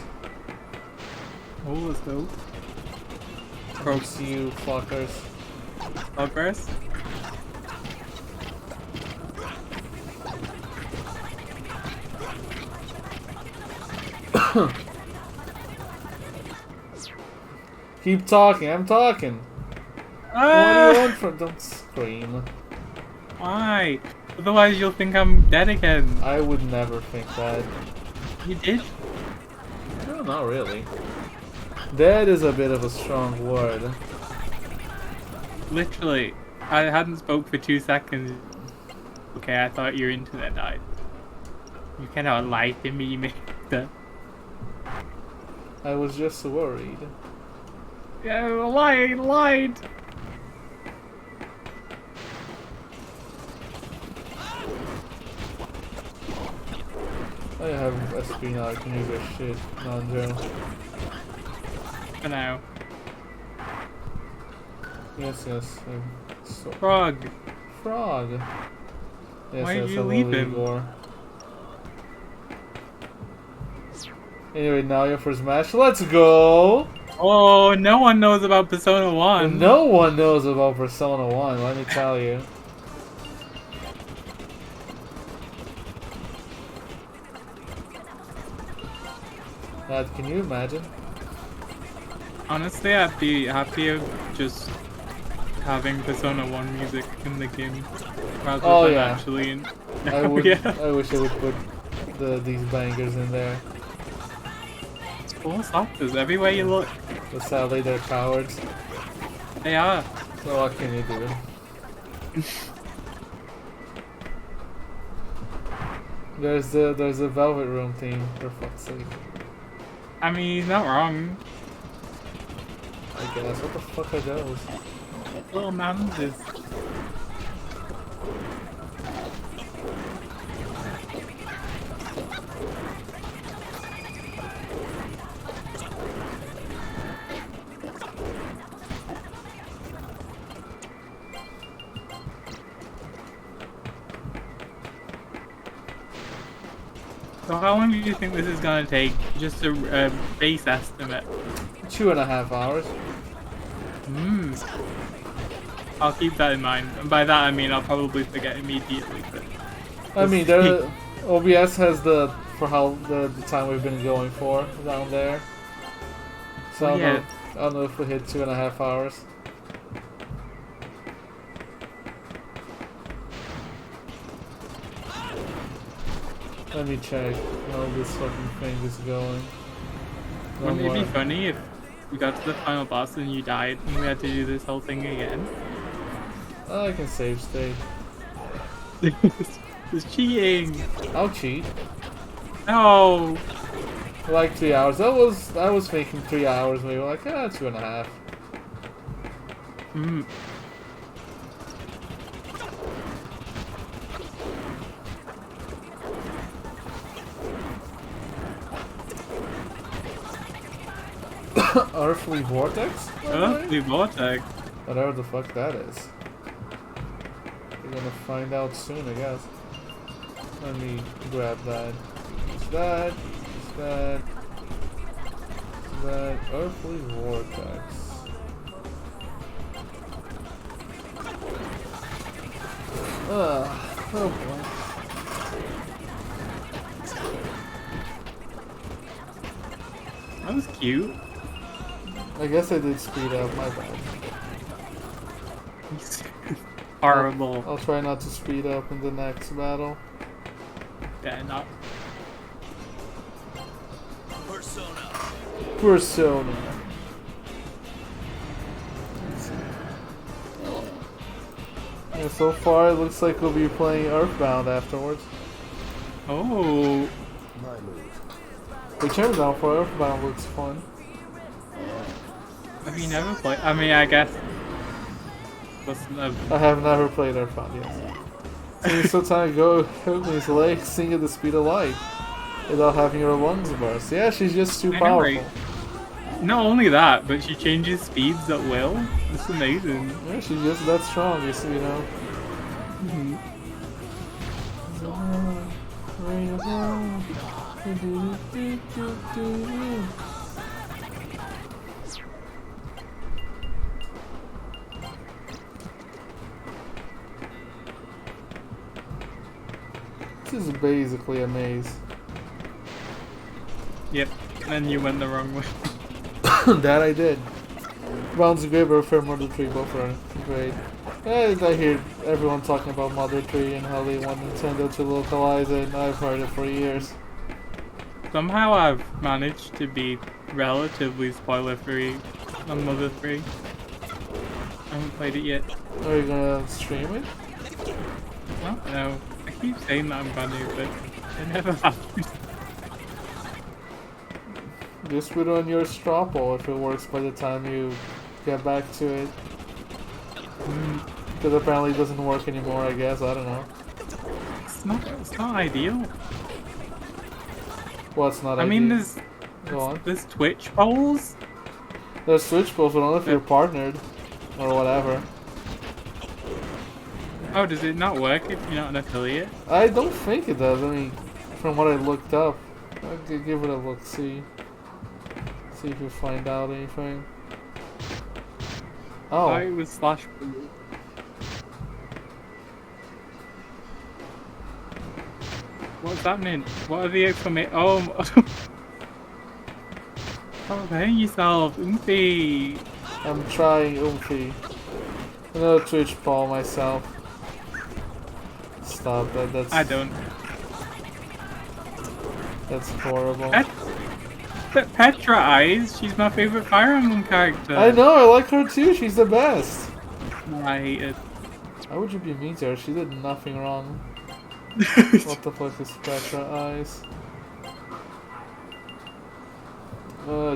S2: Oh, let's go.
S1: Croaks, you fuckers.
S2: Progress?
S1: Keep talking, I'm talking. What do
S2: Ah!
S1: you want from? Don't scream.
S2: Why? Otherwise you'll think I'm dead again.
S1: I would never think that.
S2: You did?
S1: No, not really. Dead is a bit of a strong word.
S2: Literally. I hadn't spoke for 2 seconds. Okay, I thought your internet died. You cannot lie to me, mister.
S1: I was just worried.
S2: Yeah, lied.
S1: I have SP now, I can use that shit, non-Joe.
S2: For now.
S1: Yes, so
S2: Frog.
S1: Frog. Yes,
S2: Why
S1: yes,
S2: did you
S1: I
S2: leave
S1: will
S2: him?
S1: Igor. Anyway, now you're for Smash. Let's go!
S2: Oh, no one knows about Persona 1.
S1: No one knows about Persona 1, let me tell you. That, can you imagine?
S2: Honestly, I'd be happier just having Persona 1 music in the game rather
S1: Oh,
S2: than
S1: yeah.
S2: actually in.
S1: I would.
S2: Yeah.
S1: I wish I would put these bangers in there.
S2: It's full of suckers everywhere you look.
S1: But sadly, they're cowards.
S2: They are.
S1: So what can you do? There's the Velvet Room theme, for fuck's sake.
S2: I mean, he's not wrong.
S1: I guess. What the fuck are those?
S2: Little man's is. So how long do you think this is gonna take? Just a base estimate.
S1: 2.5 hours.
S2: I'll keep that in mind. And by that I mean I'll probably forget immediately. But
S1: I mean, OBS has the time we've been going for down there. So
S2: Oh, yeah.
S1: I don't know if we hit 2.5 hours. Let me check how this fucking thing is going. No
S2: wouldn't it be
S1: more.
S2: funny if we got to the final boss and you died and we had to do this whole thing again?
S1: I can save state.
S2: It's cheating!
S1: I'll cheat.
S2: No!
S1: Like 3 hours. I was thinking 3 hours. We were like, 2.5. Earthly Vortex?
S2: Earthly Vortex.
S1: Whatever the fuck that is. We're gonna find out soon, I guess. Let me grab that. It's that. It's that. It's that. Earthly Vortex. Oh boy.
S2: That was cute.
S1: I guess I did speed up, my bad.
S2: Horrible.
S1: I'll try not to speed up in the next battle.
S2: Yeah, not.
S1: Persona. Yeah, so far it looks like we'll be playing Earthbound afterwards.
S2: Oh.
S1: Which Earthbound for Earthbound looks fun.
S2: Have you never played? I mean, I guess.
S1: I have never played Earthbound yet. Seeing some time ago, Hercules' legs sing at the speed of light without having her lungs burst. Yeah, she's just too
S2: I know,
S1: powerful.
S2: right? Not only that, but she changes speeds at will. It's amazing.
S1: Yeah, she's just that strong, you know. This is basically a maze.
S2: Yep. And then you went the wrong way.
S1: That I did. Bounds great, but Fair Mother 3 both are great. I hear everyone talking about Mother 3 and how they want Nintendo to localize it, and I've heard it for years.
S2: Somehow I've managed to be relatively spoiler free on Mother 3. I haven't played it yet.
S1: Are you gonna stream it?
S2: I don't know. I keep saying that I'm gonna, but it never happens.
S1: Just put it on your straw poll if it works by the time you get back to it. Because apparently it doesn't work anymore, I guess. I don't know.
S2: It's not ideal.
S1: Well, it's not
S2: I
S1: ideal.
S2: mean,
S1: Go on.
S2: there's Twitch polls.
S1: There's Switch polls, but only if you're partnered. Or whatever.
S2: Oh, does it not work if you're not an affiliate?
S1: I don't think it does. I mean, from what I looked up. I'll give it a look, see if you find out anything.
S2: I thought it was slash. What's happening? What are the exclamation? Oh, stop hurting yourself, Oomphy.
S1: I'm trying Oomphy. Another Twitch poll myself. Stop that.
S2: I don't.
S1: That's horrible.
S2: Petra Eyes, she's my favorite Fire Emblem character.
S1: I know, I like her too. She's the best.
S2: I hate it.
S1: Why would you be mean to her? She did nothing wrong. What the fuck is Petra Eyes?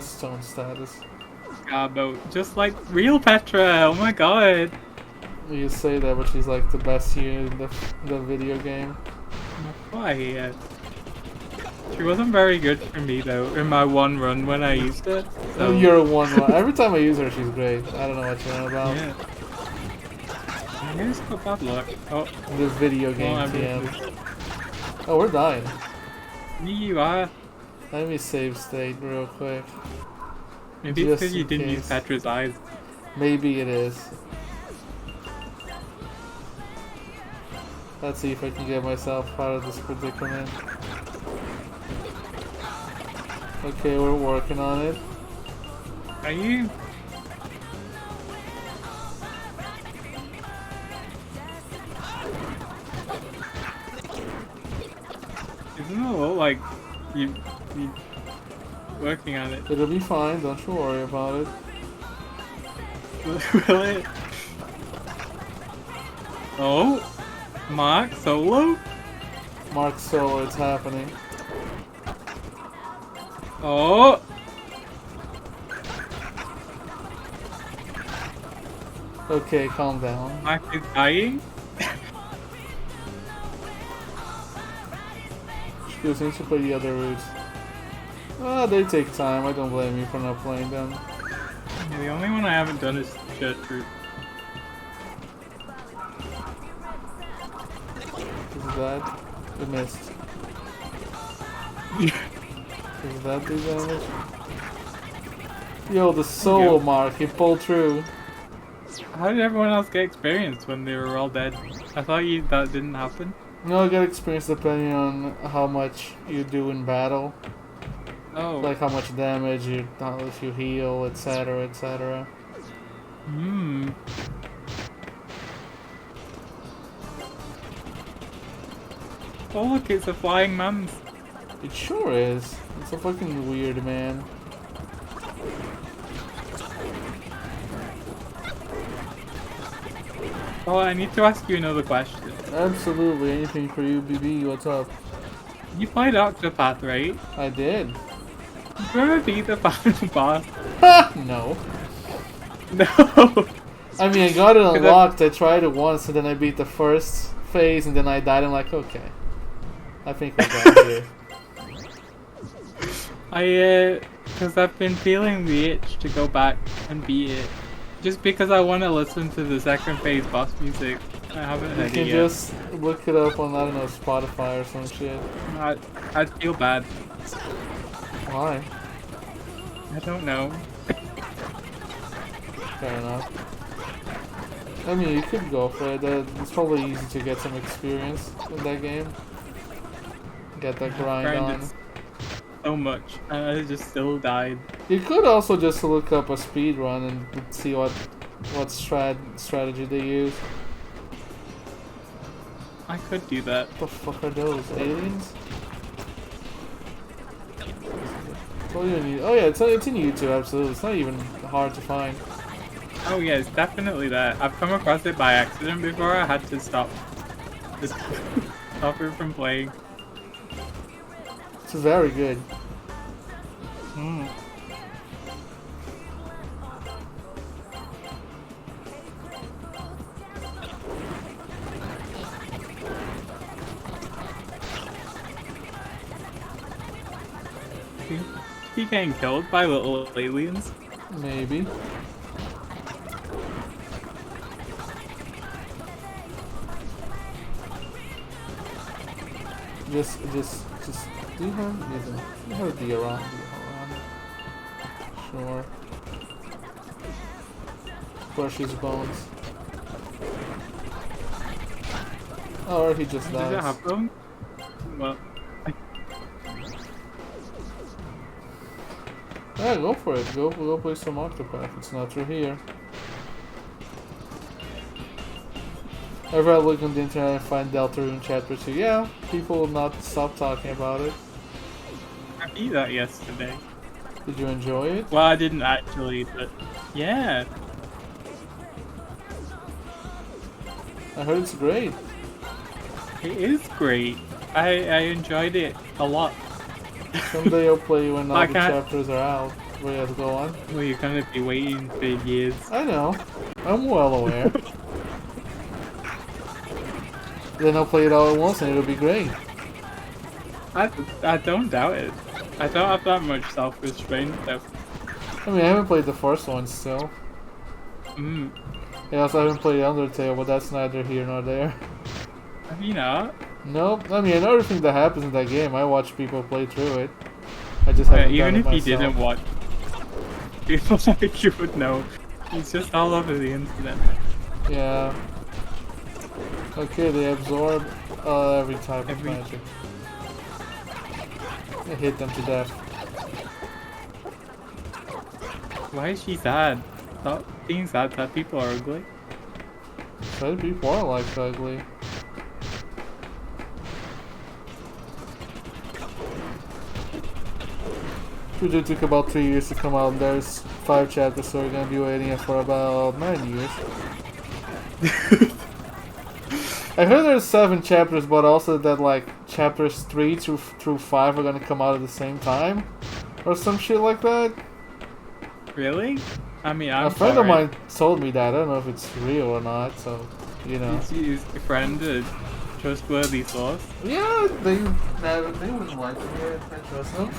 S1: Stone status.
S2: Garbo, just like real Petra. Oh my god.
S1: You say that, but she's like the best unit in the video game.
S2: Why? She wasn't very good for me though, in my one run when I used it. So.
S1: You're one. Every time I use her, she's great. I don't know what you're on about.
S2: Yeah. Here's the bad luck. Oh.
S1: The video game TM. Oh, we're dying.
S2: You are.
S1: Let me save state real quick.
S2: Maybe it's
S1: Just
S2: because you
S1: in
S2: didn't use
S1: case.
S2: Petra's eyes.
S1: Maybe it is. Let's see if I can get myself out of this predicament. Okay, we're working on it.
S2: Are you? Isn't it all like you working on it?
S1: It'll be fine, don't you worry about it.
S2: Will it? Oh, Mark Solo?
S1: Mark Solo, it's happening.
S2: Oh!
S1: Okay, calm down.
S2: Mark is dying?
S1: She goes into play the other routes. Ah, they take time. I don't blame you for not playing them.
S2: Yeah, the only one I haven't done is Shirt Troop.
S1: Is that? You missed. Is that the damage? Yo, the solo Mark, he pulled through.
S2: How did everyone else get experience when they were all dead? I thought that didn't happen.
S1: No, I get experience depending on how much you do in battle.
S2: Oh.
S1: Like how much damage you, how much you heal, etc., etc.
S2: Hmm. Oh look, it's a flying man.
S1: It sure is. It's a fucking weird man.
S2: Oh, I need to ask you another question.
S1: Absolutely, anything for you, BB. What's up?
S2: You played Octopath, right?
S1: I did.
S2: Did you ever beat the final boss?
S1: No.
S2: No.
S1: I mean, I got it
S2: 'Cause
S1: unlocked. I tried it once, and then I beat the first phase, and then I died. I'm like, okay. I think we're done here.
S2: Because I've been feeling the itch to go back and beat it. Just because I want to listen to the second phase boss music. I haven't
S1: You
S2: heard
S1: can
S2: it yet.
S1: just look it up on, I don't know, Spotify or some shit.
S2: I'd feel bad.
S1: Why?
S2: I don't know.
S1: Fair enough. I mean, you could go for it. It's probably easy to get some experience in that game. Get that grind on.
S2: Grinded so much, and I just still died.
S1: You could also just look up a speed run and see what strategy they use.
S2: I could do that.
S1: What the fuck are those? Aliens? Oh yeah, it's in YouTube, absolutely. It's not even hard to find.
S2: Oh yeah, it's definitely that. I've come across it by accident before. I had to stop. Just stop it from playing.
S1: It's very good.
S2: Mm. He getting killed by little aliens?
S1: Maybe. Just do you have a diorama? Sure. Crush his bones. Or he just
S2: Does it
S1: dies.
S2: have them? Well,
S1: Yeah, go for it. Go play some Octopath. It's not through here. Ever I look on the internet and find Deltarune Chapter 2? Yeah, people will not stop talking about it.
S2: I beat that yesterday.
S1: Did you enjoy it?
S2: Well, I didn't actually, but yeah.
S1: I heard it's great.
S2: It is great. I enjoyed it a lot.
S1: Someday I'll play when all
S2: I
S1: the
S2: can't-
S1: chapters are out. We have to go on.
S2: Well, you're gonna be waiting for years.
S1: I know. I'm well aware. Then I'll play it all at once and it'll be great.
S2: I don't doubt it. I don't have that much self-restraint, though.
S1: I mean, I haven't played the first one still.
S2: Mm.
S1: I also haven't played Undertale, but that's neither here nor there.
S2: Have you not?
S1: Nope. I mean, another thing that happens in that game, I watch people play through it. I just haven't
S2: Even
S1: done it
S2: if you
S1: myself.
S2: didn't watch, people like you would know. It's just all over the internet.
S1: Yeah. Okay, they absorb every type
S2: Every-
S1: of magic. I hit them to death.
S2: Why is she sad? Stop being sad that people are ugly.
S1: Some people are like ugly. It took about 3 years to come out, and there's 5 chapters, so we're gonna be waiting for about 9 years. I heard there's 7 chapters, but also that like chapters 3 through 5 are gonna come out at the same time, or some shit like that.
S2: Really? I mean, I'm
S1: A friend of
S2: sorry.
S1: mine told me that. I don't know if it's real or not, so you know.
S2: Is your friend a trustworthy source?
S1: Yeah, they wouldn't lie to me. I trust them.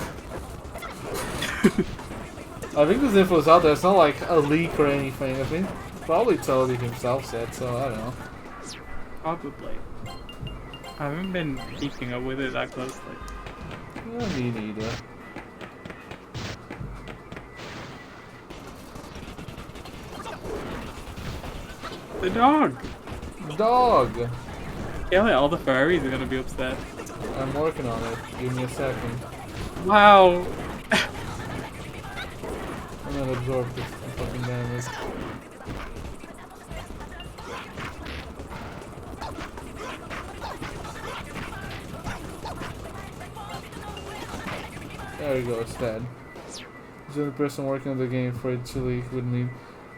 S1: I think this info's out there. It's not like a leak or anything. I think probably Toby himself said, so I don't know.
S2: Probably. I haven't been keeping up with it that closely.
S1: Yeah, me neither.
S2: The dog!
S1: Dog!
S2: Kill it, all the furries are gonna be upset.
S1: I'm working on it. Give me a second.
S2: Wow!
S1: and absorb the fucking damage. There we go, it's dead. He's the only person working on the game for it to leak with me.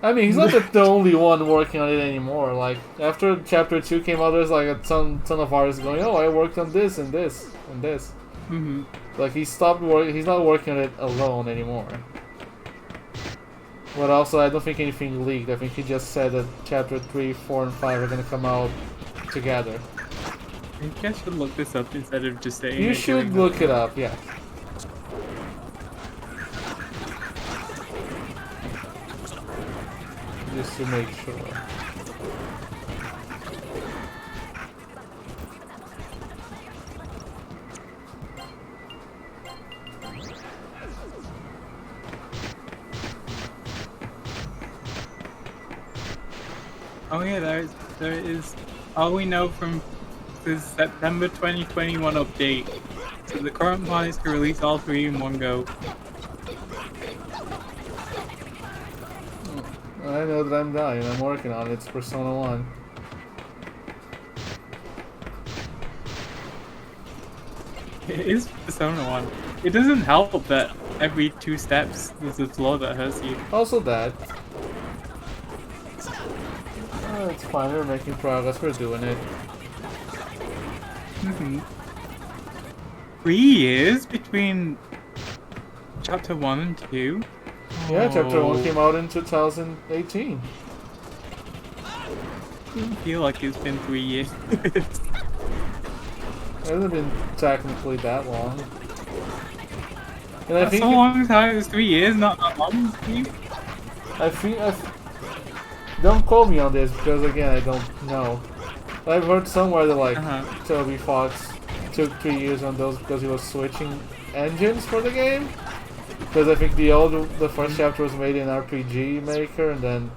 S1: I mean, he's not the only one working on it anymore. Like, after Chapter 2 came out, there's like a ton of artists going, oh, I worked on this and this and this.
S2: Mm-hmm.
S1: Like, he's not working on it alone anymore. But also, I don't think anything leaked. I think he just said that Chapter 3, 4, and 5 are gonna come out together.
S2: I think I should look this up instead of just saying
S1: You should look it up, yeah. Just to make sure.
S2: Oh yeah, there is. All we know from this September 2021 update. So the current plan is to release all 3 in one go.
S1: I know that I'm dying. I'm working on it. It's Persona 1.
S2: It is Persona 1. It doesn't help that every 2 steps there's a flaw that hurts you.
S1: Also that. Oh, it's fine. We're making progress. We're doing it.
S2: Mm-hmm. 3 years between Chapter 1 and 2?
S1: Yeah, Chapter 1 came out in 2018.
S2: I feel like it's been 3 years.
S1: It hasn't been technically that long. And I
S2: That's
S1: think
S2: a long time. It's 3 years, not that long.
S1: I think don't quote me on this because again I don't know. I've heard somewhere that like Toby Fox took 3 years on those because he was switching engines for the game. Because I think the first chapter was made in RPG Maker and then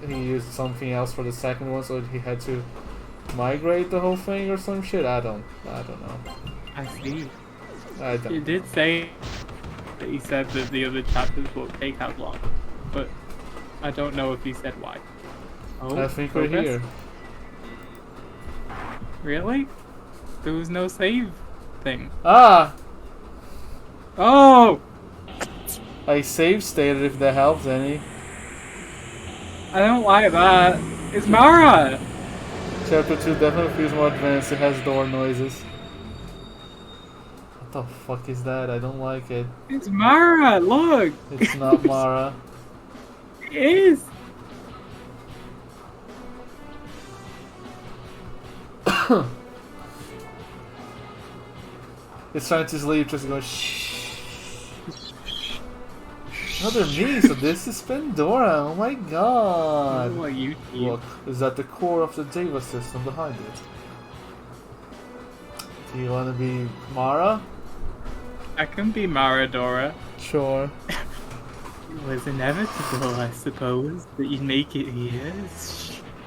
S1: he used something else for the second one, so he had to migrate the whole thing or some shit. I don't know.
S2: I see.
S1: I don't.
S2: He did say that he said that the other chapters will take as long, but I don't know if he said why. Oh,
S1: I think
S2: progress?
S1: we're here.
S2: Really? There was no save thing.
S1: Ah!
S2: Oh!
S1: I save stated if that helps any.
S2: I don't like that. It's Mara!
S1: Chapter 2 definitely feels more advanced. It has door noises. What the fuck is that? I don't like it.
S2: It's Mara! Look!
S1: It's not Mara.
S2: It is!
S1: It's trying to sleep, just go shh. Another me, so this is Pandora. Oh my god.
S2: What you
S1: Look, is at the core of the Deva system behind it. Do you want to be Mara?
S2: I can be Maradora.
S1: Sure.
S2: It was inevitable, I suppose, that you'd make it here.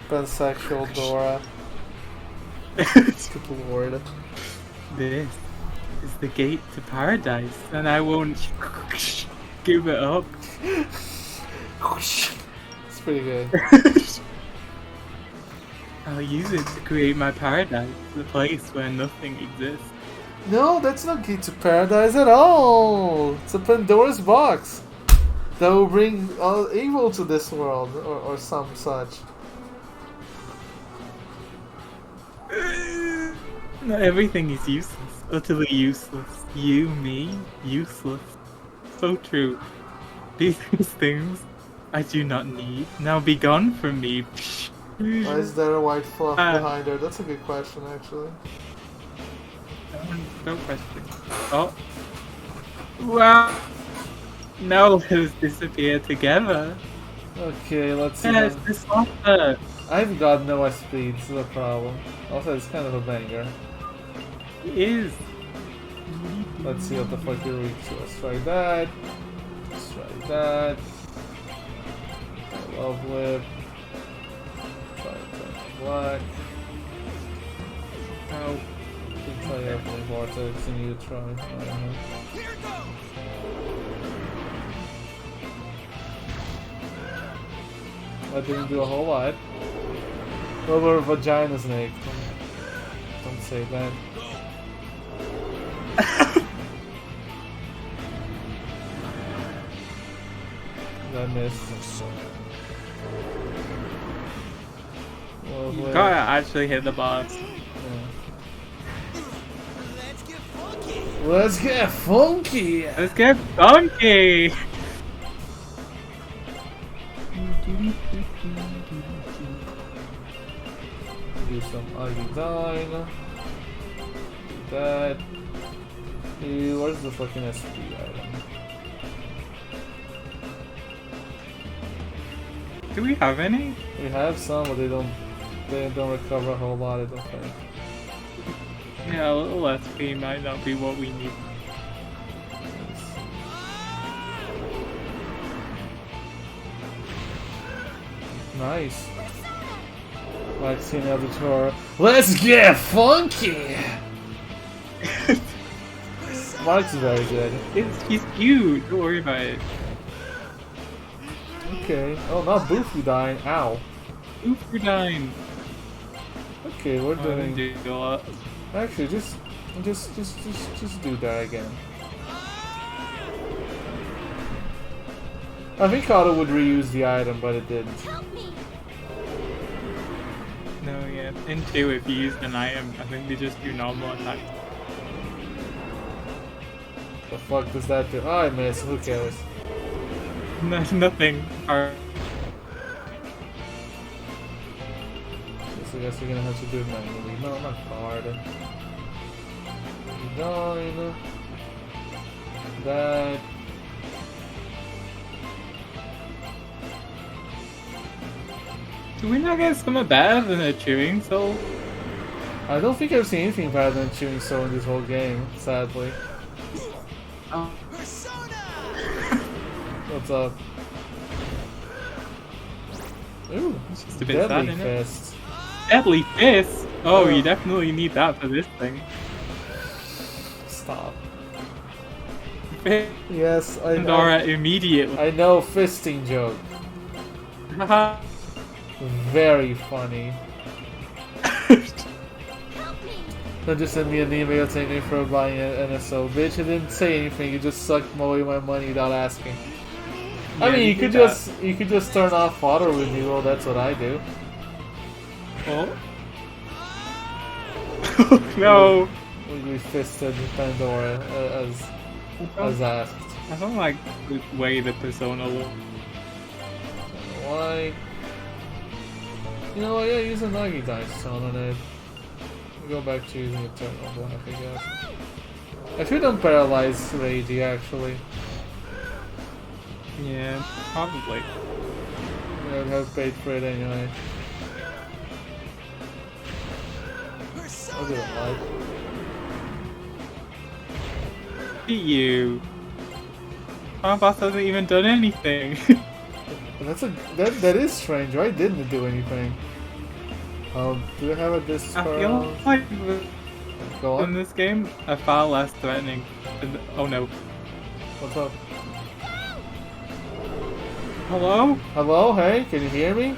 S1: Pansexual Dora. Good lord.
S2: This is the gate to paradise, and I won't give it up.
S1: It's pretty good.
S2: I'll use it to create my paradise, the place where nothing exists.
S1: No, that's not Gate to Paradise at all! It's a Pandora's box that will bring evil to this world, or some such.
S2: Not everything is useless, utterly useless. You, me, useless. So true. These things I do not need. Now be gone from me.
S1: Why is there a white fluff behind her? That's a good question, actually.
S2: Don't question. Oh. Well. No, let's disappear together.
S1: Okay, let's see.
S2: Yes, this offer.
S1: I've got no speed, this is a problem. Also, it's kind of a banger.
S2: It is.
S1: Let's see what the fuck you reach. So let's try that. Let's try that. Love whip. Try black.
S2: Oh.
S1: Try everything vortex and you try. I don't know. That didn't do a whole lot. What about a vagina snake? Don't say that. That missed. Well,
S2: You
S1: wait.
S2: gotta actually hit the boss.
S1: Yeah. Let's get funky!
S2: Let's get funky!
S1: Do some Agidine. That. Where's the fucking SP item?
S2: Do we have any?
S1: We have some, but they don't recover a whole lot, I don't think.
S2: Yeah, a little SP might not be what we need.
S1: Nice. Maxine Editor. Let's get funky! Mark's very good.
S2: He's cute, don't worry about it.
S1: Okay. Oh, not Boofy dying. Ow.
S2: Super dying.
S1: Okay, we're
S2: I didn't
S1: doing.
S2: do a lot.
S1: Actually, just do that again. I think Otto would reuse the item, but it didn't.
S2: No, yeah. In 2, if you use an item, I think they just do normal attack.
S1: The fuck does that do? Oh, I missed. Who cares?
S2: No, nothing. Or
S1: So I guess we're gonna have to do it manually. No, not hard. Nine. That.
S2: do we not get something better than a chewing soul?
S1: I don't think I've seen anything better than Chewing Soul in this whole game, sadly.
S2: Oh.
S1: What's up? Ooh,
S2: It's just a bit sad,
S1: Deadly
S2: isn't it?
S1: Fist.
S2: Deadly Fist? Oh,
S1: Yeah.
S2: you definitely need that for this thing.
S1: Stop.
S2: Fist
S1: Yes,
S2: Pandora immediately.
S1: I know fisting joke.
S2: Haha.
S1: Very funny. Don't just send me an email saying me for buying an NSO. Bitch, I didn't say anything, you just sucked away my money without asking. I
S2: Yeah,
S1: mean,
S2: you
S1: you could
S2: did
S1: just turn off auto renewal, that's what I do.
S2: Oh. No.
S1: We fisted Pandora as asked.
S2: I don't like the way the persona looks.
S1: Why? You know what, yeah, use a Nagi dice tone on it. Go back to using Eternal Black, I guess. I should have paralyzed Reiji, actually.
S2: Yeah, probably.
S1: I would have paid for it anyway. I didn't like.
S2: You. Final boss hasn't even done anything.
S1: That is strange. Why didn't it do anything? Do we have a
S2: I
S1: discard?
S2: feel like
S1: Go
S2: in
S1: on.
S2: this game, are far less threatening. Oh no.
S1: What's up?
S2: Hello?
S1: Hello? Hey, can you hear me?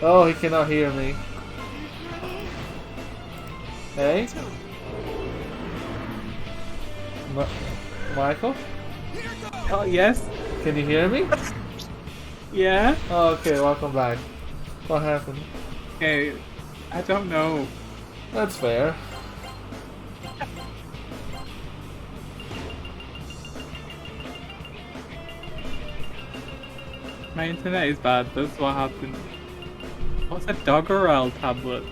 S1: Oh, he cannot hear me. Hey? Michael?
S2: Oh, yes?
S1: Can you hear me?
S2: Yeah?
S1: Oh, okay, welcome back. What happened?
S2: Okay, I don't know.
S1: That's fair.
S2: My internet is bad, that's what happened. What's a Doggerel tablet?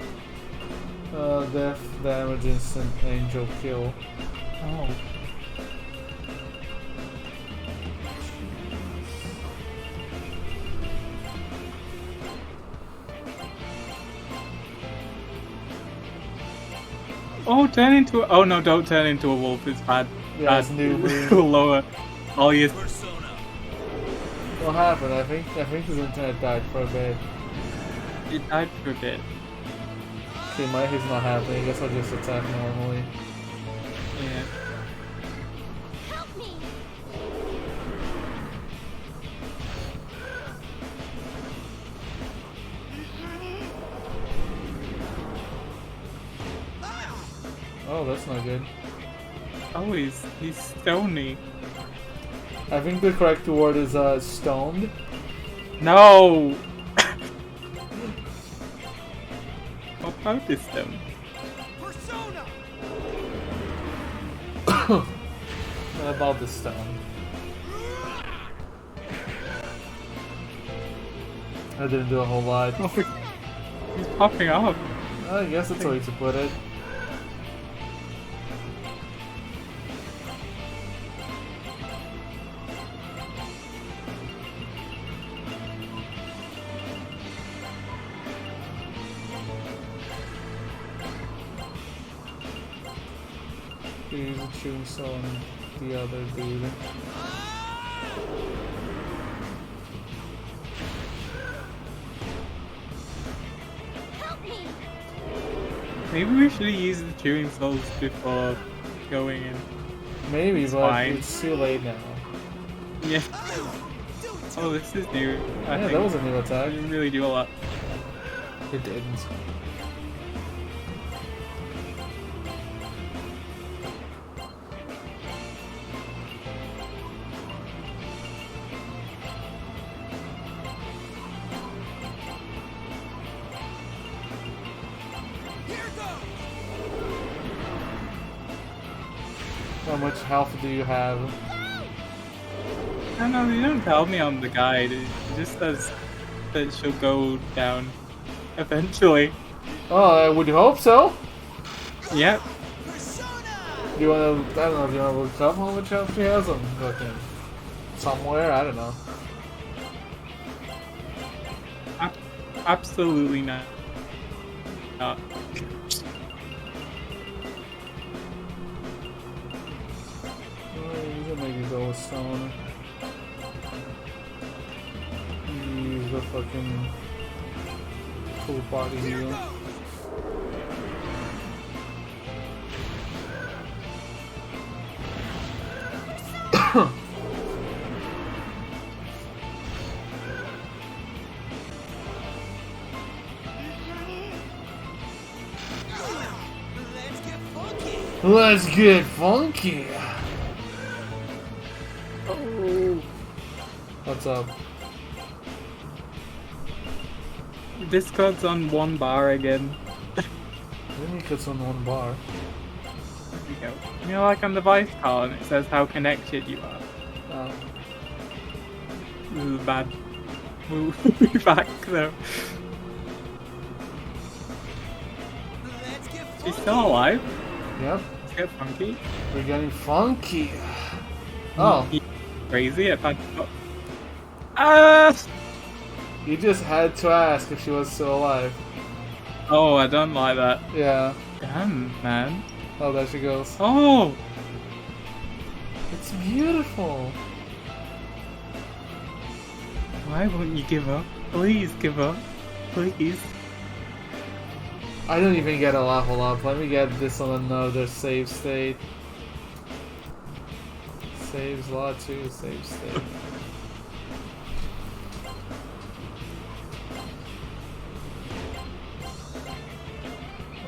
S1: Death, damage, instant, angel kill.
S2: Oh. Oh, turn into a- oh no, don't turn into a wolf, it's bad.
S1: Yeah, it's
S2: Bad.
S1: new breed.
S2: Lower. All you
S1: What happened? I think his internet died for a bit.
S2: it died for a bit.
S1: Okay, my hit's not happening. I guess I'll just attack normally.
S2: Yeah.
S1: Oh, that's not good.
S2: Oh, he's stony.
S1: I think the correct word is stoned.
S2: No! What about this stone?
S4: Persona!
S1: What about the stone? I didn't do a whole lot.
S2: Oh, he's popping up.
S1: I guess that's a way to put it. He's a chainsaw and the other dude.
S3: Help me!
S2: Maybe we should use the chewing souls before going in.
S1: Maybe,
S2: It's
S1: but
S2: fine.
S1: it's too late now.
S2: Yeah. Oh, this is new. I
S1: Yeah,
S2: think
S1: that was a new
S2: I
S1: attack.
S2: didn't really do a lot.
S1: It didn't. How much health do you have?
S2: I don't know, they don't tell me on the guide. It just says that she'll go down eventually.
S1: Oh, I would hope so.
S2: Yep.
S1: Do you wanna, I don't know, do you wanna look up how much health she has? I'm looking somewhere, I don't know.
S2: Absolutely not. Not.
S1: Maybe go with stone. Use the fucking full body heal. Let's get funky.
S2: Oh.
S1: What's up?
S2: Discord's on one bar again.
S1: Let me put on one bar.
S2: There you go. You know, like on the voice call, and it says how connected you are. This is bad. We'll be back though. She's still alive?
S1: Yep,
S2: Let's get funky.
S1: we're getting funky. Oh,
S2: He's crazy at punch. Ah!
S1: you just had to ask if she was still alive.
S2: Oh, I don't like that.
S1: Yeah.
S2: Damn, man.
S1: Oh, there she goes.
S2: Oh!
S1: It's beautiful.
S2: Why won't you give up? Please give up. Please.
S1: I don't even get a level up. Let me get this on another save state. Saves lot 2, save state.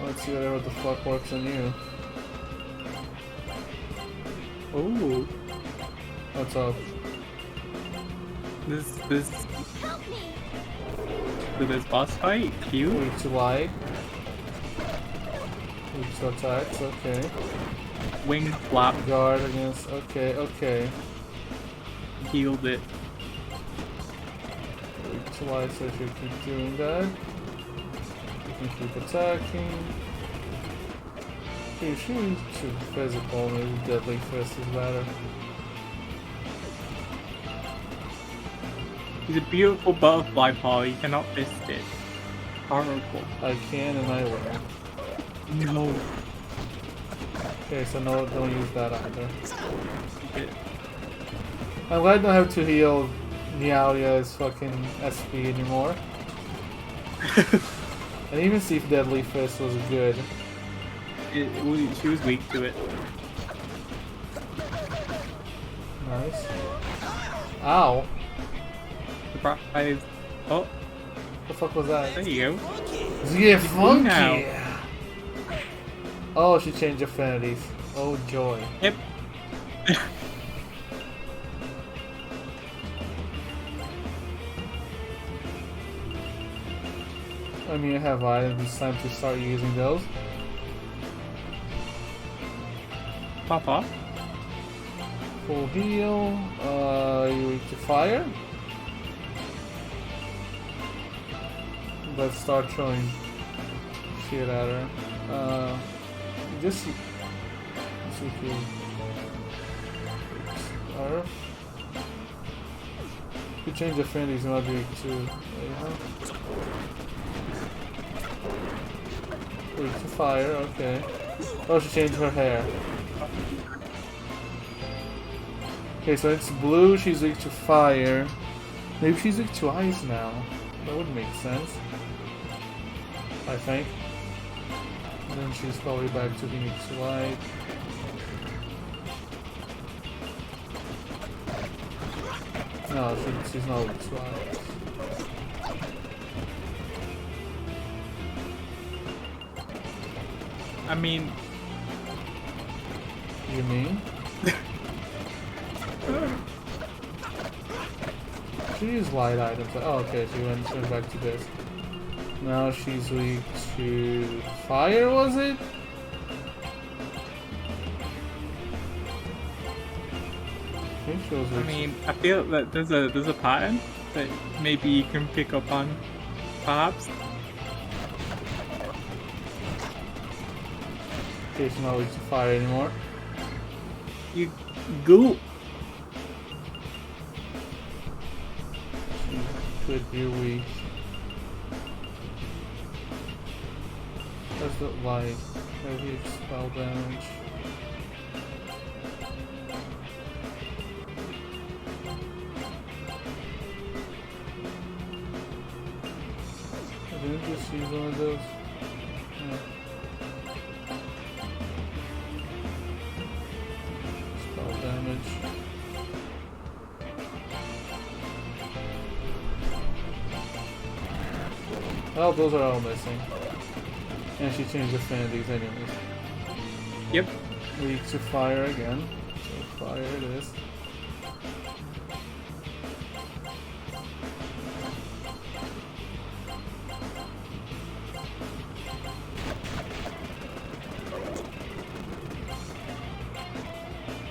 S1: Let's see whatever the fuck works on you.
S2: Oh.
S1: What's up?
S2: This
S3: Help me!
S2: this boss fight, cute.
S1: Weak to light. Weak to attacks, okay.
S2: Wing flap,
S1: Guard against, okay, okay.
S2: healed it.
S1: Weak to light, so if you keep doing that, you can keep attacking. Okay, she is too physical, maybe Deadly Fist is better.
S2: He's a beautiful butterfly paw, you cannot fist it. Horrible.
S1: I can and I will.
S2: No.
S1: Okay, so no, don't use that either.
S2: It-
S1: I'm glad I don't have to heal Niauria's fucking SP anymore. And even see if Deadly Fist was good.
S2: she was weak to it.
S1: Nice. Ow.
S2: Surprise. Oh,
S1: The fuck was that?
S2: there you go.
S1: Yeah, funky!
S2: now.
S1: Oh, she changed affinities. Oh joy.
S2: Yep.
S1: I mean, I have items. It's time to start using those.
S2: Pop off.
S1: Full heal. You weak to fire. Let's start throwing shit at her. Just see if you. Her. If you change affinities, you might be weak to. Weak to fire. Okay. Oh, she changed her hair. Okay, so it's blue, she's weak to fire. Maybe she's weak to ice now. That would make sense. I think. And then she's probably back to being weak to light. No, she's not weak to ice.
S2: I mean,
S1: You mean? She used light items. Oh, okay, she went back to this. Now she's weak to fire, was it? I think she was
S2: I
S1: weak
S2: mean, I feel that there's a pattern that maybe you can pick up on, perhaps.
S1: to... She's not weak to fire anymore.
S2: You go.
S1: She could be weak. Does look like heavy spell damage. I didn't just use one of those. Yeah. Spell damage. Oh, those are all missing. And she changed affinities anyways.
S2: Yep.
S1: Weak to fire again. So fire it is.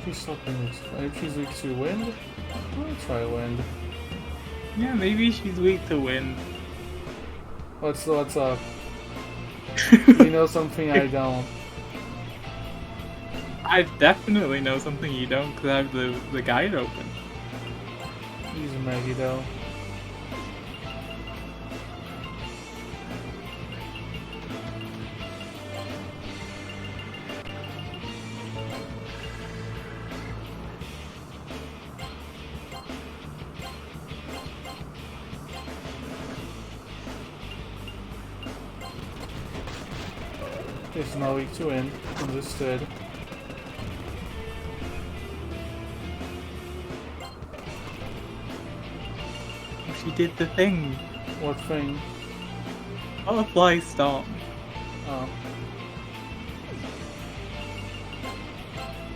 S1: She's stopping weak to fire. If she's weak to wind, I'll try wind.
S2: Yeah, maybe she's weak to wind.
S1: What's up? You know something I don't.
S2: I definitely know something you don't because I have the guide open.
S1: Use Maggie though. It's not weak to wind. Understood.
S2: She did the thing.
S1: What thing?
S2: Butterfly storm.
S1: Oh.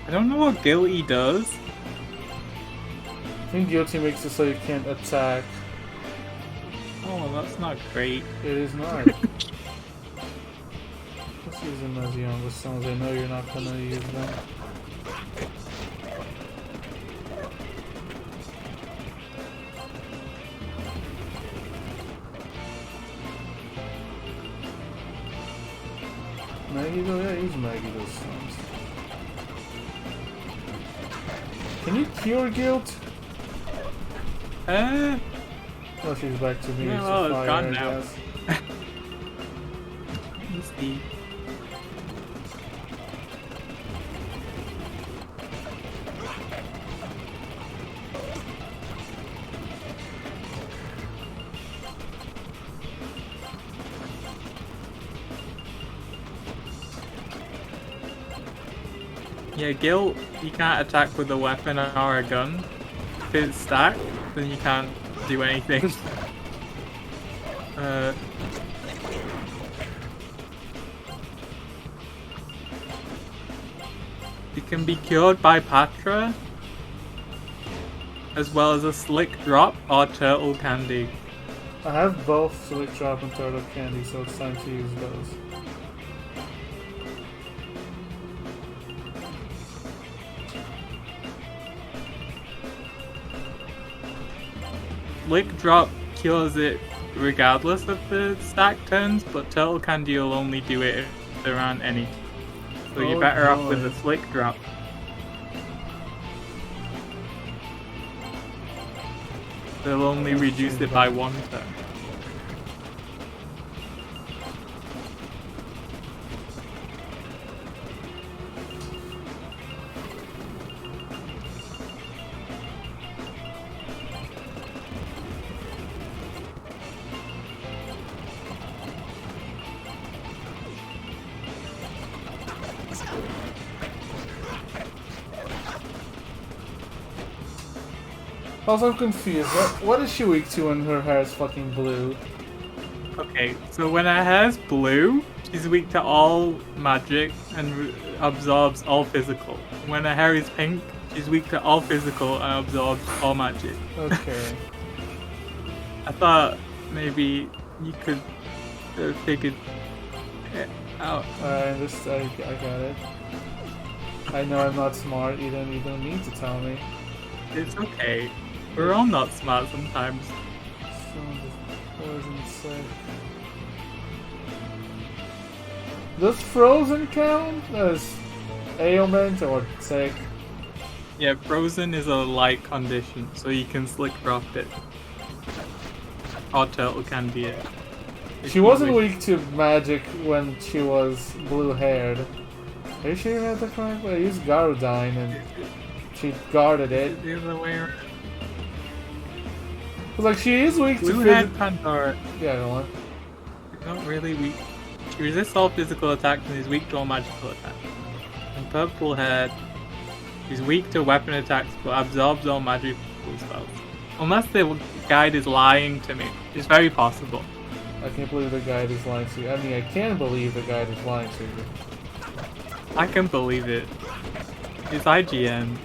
S2: I don't know what Guilty does.
S1: I think guilty makes it so you can't attack.
S2: Oh, that's not great.
S1: It is not. Let's use them as younger stones. I know you're not gonna use them. Maggie though? Yeah, use Maggie those stones. Can you cure guilt? Oh, she's back to me.
S2: No, it's
S1: fire,
S2: gone
S1: I
S2: now.
S1: guess.
S2: Easy. Yeah, guilt, you can't attack with a weapon or a gun. If it's stacked, then you can't do anything. It can be cured by Patra, as well as a Slick Drop or Turtle Candy.
S1: I have both Slick Drop and Turtle Candy, so it's time to use those.
S2: Slick Drop cures it regardless of the stack turns, but Turtle Candy will only do it if there aren't any. So you're
S1: Oh,
S2: better off with
S1: boy.
S2: a Slick Drop. They'll only reduce it by 1 turn.
S1: Also, I'm confused. What is she weak to when her hair is fucking blue?
S2: Okay, so when her hair's blue, she's weak to all magic and absorbs all physical. When her hair is pink, she's weak to all physical and absorbs all magic.
S1: Okay.
S2: I thought maybe you could have figured it out.
S1: I got it. I know I'm not smart. You don't need to tell me.
S2: It's okay. We're all not smart sometimes.
S1: Frozen sick. Does frozen count as ailment or sick?
S2: Yeah, frozen is a light condition, so you can Slick Drop it. Or Turtle Candy it. if
S1: She
S2: you
S1: wasn't
S2: wish.
S1: weak to magic when she was blue-haired. Are you sure you had the correct way? I used Garudyne and she guarded it.
S2: The other way around.
S1: But like she is weak to
S2: Blue
S1: physical.
S2: Head Pandora
S1: Yeah, go on.
S2: is not really weak. She resists all physical attacks and is weak to all magical attacks. And Purple Head is weak to weapon attacks but absorbs all magical spells. Unless the guide is lying to me. It's very possible.
S1: I can't believe the guide is lying to you. I mean, I can believe the guide is lying to you.
S2: I can believe it. It's IGN.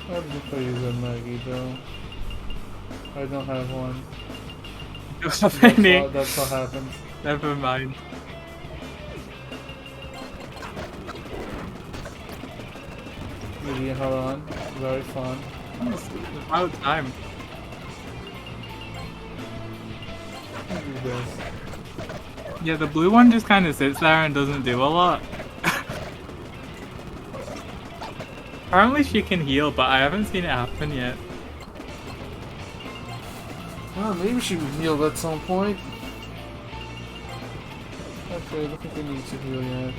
S1: How did you play use Maggie though? I don't have one. That's what happens.
S2: Never mind.
S1: Maybe hold on. Very fun.
S2: It's about time.
S1: I'll do this.
S2: Yeah, the blue one just kind of sits there and doesn't do a lot. Apparently she can heal, but I haven't seen it happen yet.
S1: Well, maybe she will heal at some point. Okay, I don't think I need to heal yet.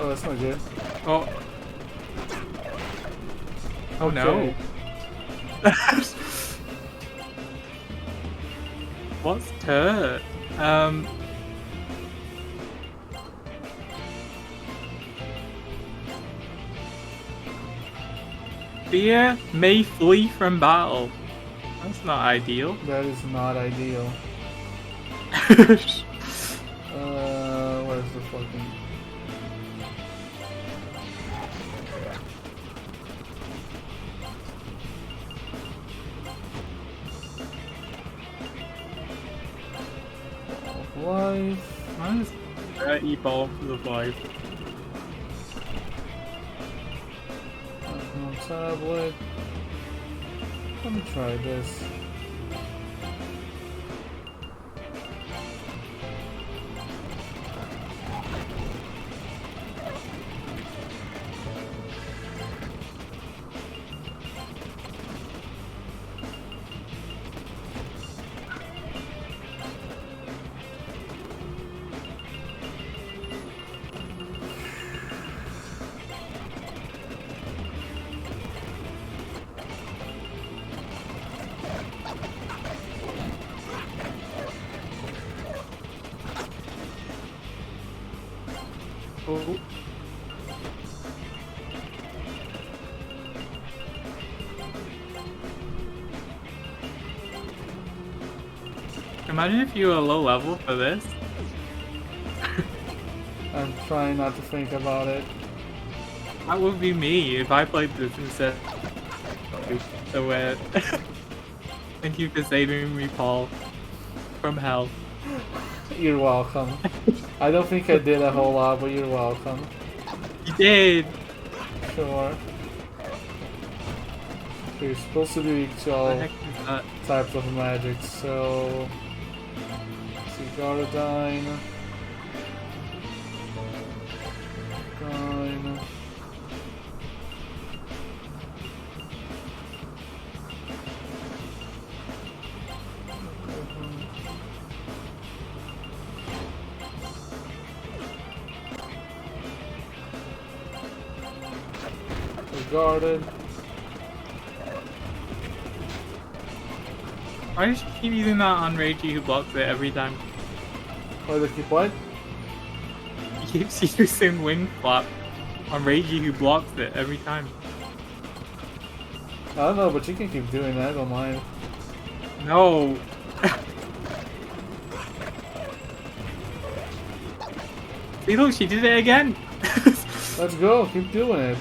S1: Oh, that's not good.
S2: Oh. Oh no.
S1: Okay.
S2: What's turd? Fear may flee from battle. That's not ideal.
S1: That is not ideal. Where's the fucking... Life.
S2: I'm just evolve the vibe.
S1: On tablet. Let me try this.
S2: Oh. Imagine if you were low level for this.
S1: I'm trying not to think about it.
S2: That would be me if I played this instead. So weird. Thank you for saving me, Paul, from hell.
S1: You're welcome. I don't think I did a whole lot, but you're welcome.
S2: You did.
S1: Sure. You're supposed to do each
S2: What the
S1: all
S2: heck is that?
S1: types of magic, so... See, Gardedyne. Gardedyne. Guarded.
S2: Why does she keep using that on Reiji who blocks it every time?
S1: Why they keep what?
S2: He keeps using Wing Flap on Reiji who blocks it every time.
S1: I don't know, but you can keep doing that, I don't mind.
S2: No. See, look, she did it again.
S1: Let's go, keep doing it.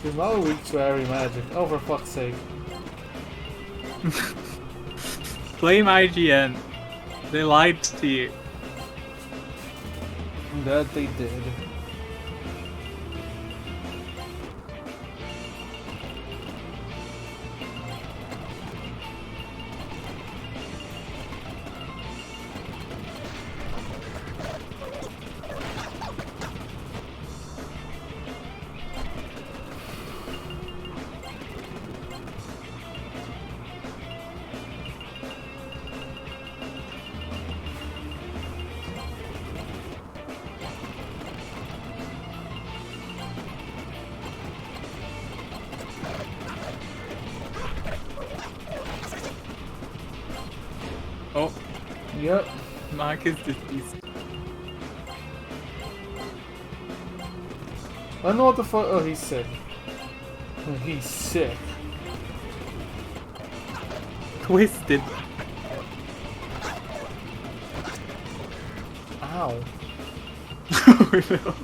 S1: She's not weak to every magic. Oh, for fuck's sake.
S2: Blame IGN. They lied to you.
S1: That they did.
S2: Oh,
S1: Yep.
S2: Mark is deceased.
S1: I don't know what the fuck. Oh, he's sick. He's sick.
S2: Twisted.
S1: Ow.
S2: Oh no.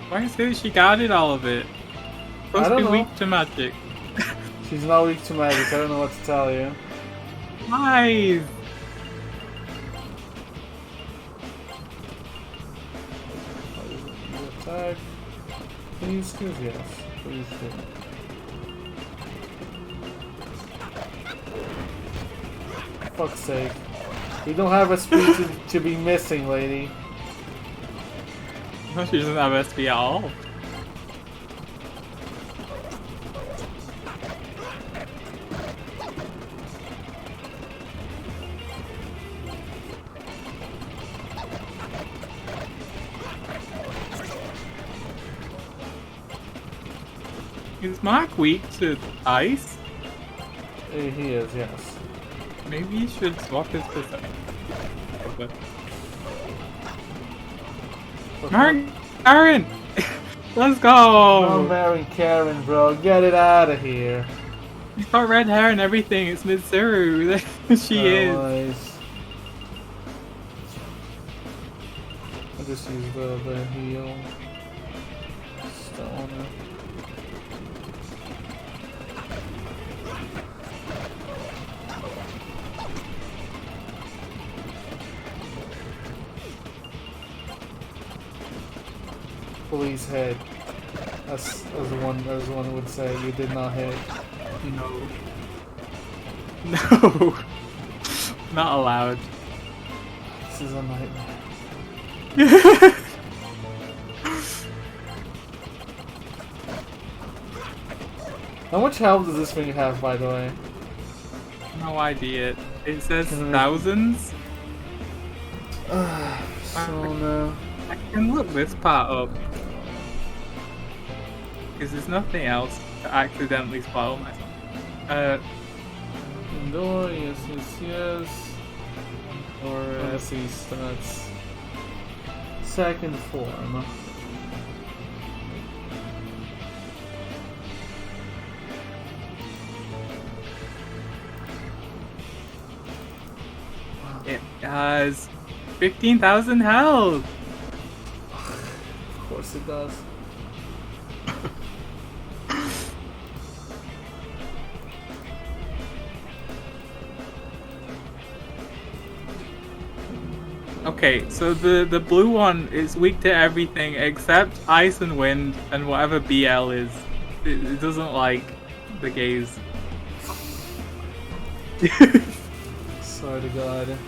S2: Why is it she guarded all of it?
S1: I
S2: Supposed to
S1: don't
S2: be
S1: know.
S2: weak to magic.
S1: She's not weak to magic. I don't know what to tell you.
S2: Nice!
S1: Attack. Please, please, yes. Please do. Fuck's sake. We don't have a speed to be missing, lady.
S2: No, she doesn't have SP at all. Is Mark weak to ice?
S1: He is, yes.
S2: Maybe you should swap his percent. Mark, Aaron, let's
S1: I'm
S2: go.
S1: marrying Karen, bro. Get it out of here.
S2: She's got red hair and everything. It's Mitsuru. She is.
S1: Nice. I just used the heal. Stone. Please hit. As one would say, you did not hit.
S2: No. No. Not allowed.
S1: This is a nightmare. How much health does this thing have, by the way?
S2: No idea. It says
S1: Can I-
S2: thousands.
S1: So no.
S2: I can look this part up. Because there's nothing else to accidentally spoil myself.
S1: Indoor, yes. Or see stats. Second form.
S2: It has 15,000 health.
S1: Of course it does.
S2: Okay, so the blue one is weak to everything except ice and wind and whatever BL is. It doesn't like the gaze.
S1: Swear to God.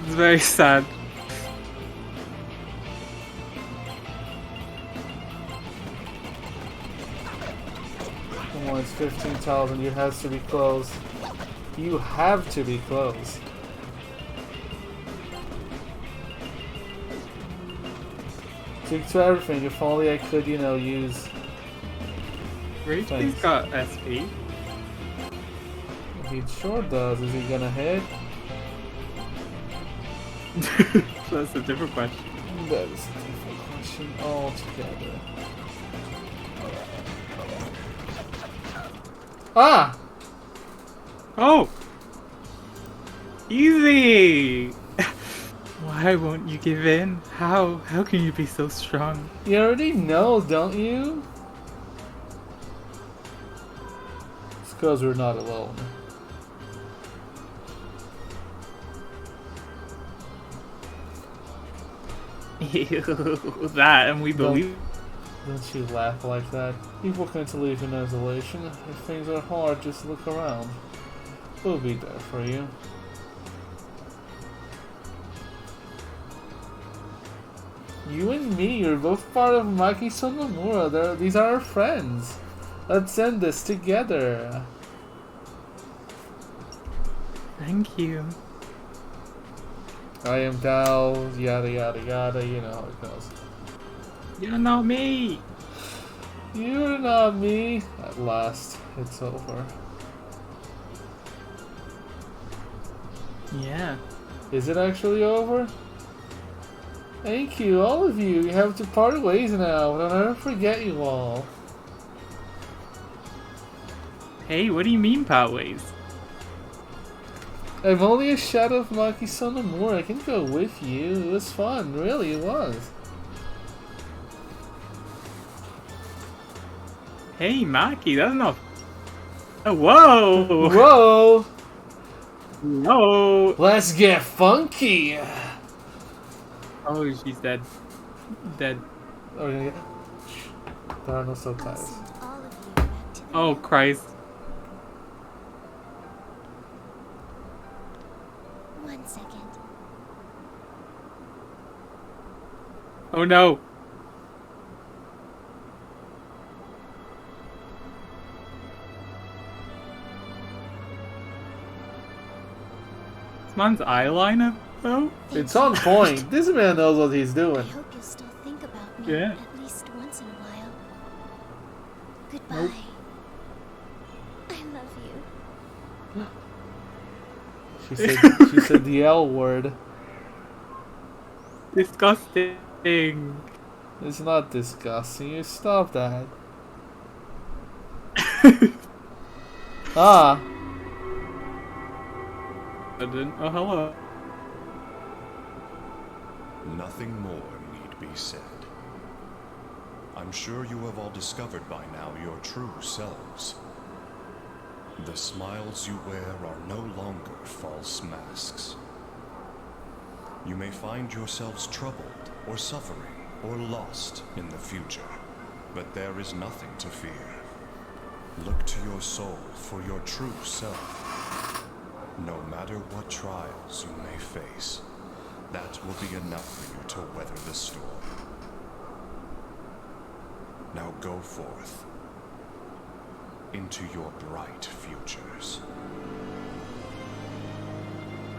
S2: It's very sad.
S1: Come on, it's 15,000. You have to be close. You have to be close. Stick to everything. If only I could, use.
S2: Rachie's
S1: Thanks.
S2: got SP.
S1: He sure does. Is he gonna hit?
S2: That's a different question.
S1: That is a different question altogether. Ah!
S2: Oh! Easy! Why won't you give in? How can you be so strong?
S1: You already know, don't you? It's because we're not alone.
S2: That, and we believe.
S1: Don't you laugh like that. People can't live in isolation. If things are hard, just look around. We'll be there for you. You and me are both part of Maki Sonomura. These are our friends. Let's end this together.
S2: Thank you.
S1: I am Dao, yada yada yada, you know how it goes.
S2: You're not me!
S1: You're not me. At last, it's over.
S2: Yeah.
S1: Is it actually over? Thank you, all of you. You have to part ways now, but I'll never forget you all.
S2: Hey, what do you mean part ways?
S1: I'm only a shadow of Maki Sonomura. I can go with you. It was fun, really, it was.
S2: Hey, Maki, that's not. Oh, whoa!
S1: Whoa!
S2: Whoa!
S1: Let's get funky!
S2: Oh, she's dead. Dead.
S1: Oh, yeah. There are no subtitles.
S3: Send all of you back to the
S2: Oh,
S3: mill.
S2: Christ.
S3: 1 second.
S2: Oh no! This man's eyeliner, though?
S1: It's on point. This man knows what he's
S3: I
S1: doing.
S3: hope you'll still think about me
S2: Yeah.
S3: at least once in a while. Goodbye. I love you.
S1: She said the L word.
S2: Disgusting. disgusting.
S1: It's not disgusting. You stop that. Ah,
S2: I didn't. Oh, hello.
S6: Nothing more need be said. I'm sure you have all discovered by now your true selves. The smiles you wear are no longer false masks. You may find yourselves troubled or suffering or lost in the future, but there is nothing to fear. Look to your soul for your true self. No matter what trials you may face, that will be enough for you to weather the storm. Now go forth into your bright futures.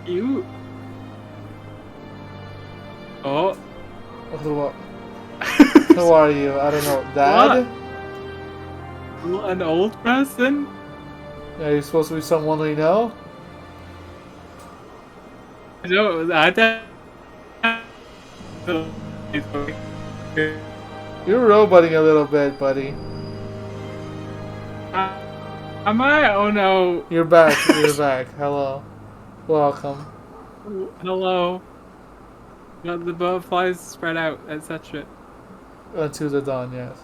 S2: You. Oh.
S1: Who are you? I don't know. Dad?
S2: An old person?
S1: Are you supposed to be someone we know?
S2: No, I don't.
S1: You're roboting a little bit, buddy.
S2: Am I? Oh no.
S1: You're back. You're back. Hello. Welcome.
S2: Hello. Got the butterflies spread out, etc.
S1: Until the dawn, yes.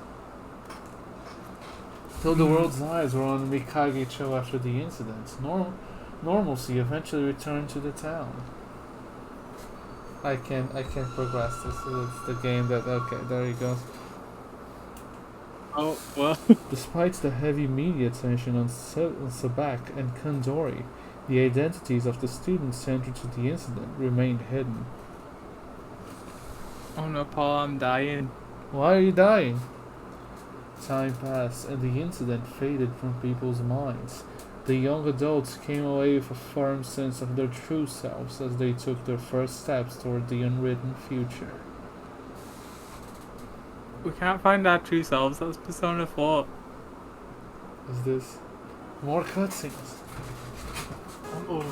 S1: Though the world's eyes were on Mikage-cho after the incident, normalcy eventually returned to the town. I can't progress this. It's the game that... Okay, there you go.
S2: Oh, well.
S1: Despite the heavy media attention on Sabak and Kandori, the identities of the students central to the incident remained hidden.
S2: Oh no, Paul, I'm dying.
S1: Why are you dying? Time passed and the incident faded from people's minds. The young adults came away with a firm sense of their true selves as they took their first steps toward the unwritten future.
S2: We can't find our true selves, that's Persona 4.
S1: Is this more cutscenes?
S2: Oh.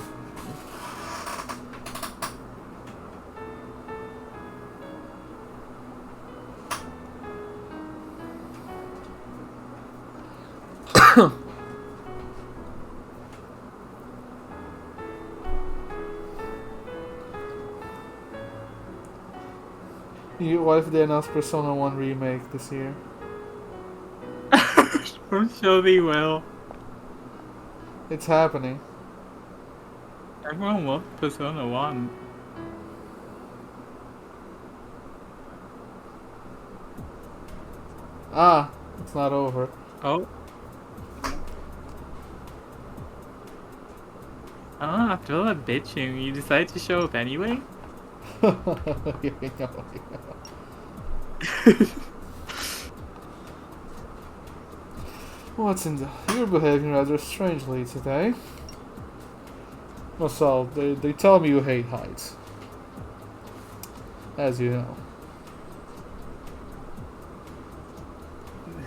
S1: What if they announced Persona 1 remake this year?
S2: I'm sure they will.
S1: It's happening.
S2: Everyone loves Persona 1.
S1: Ah, it's not over.
S2: Oh. Ah, after all that bitching, you decided to show up anyway?
S1: What's in the... You're behaving rather strangely today. Marcel, they tell me you hate heights. As you know.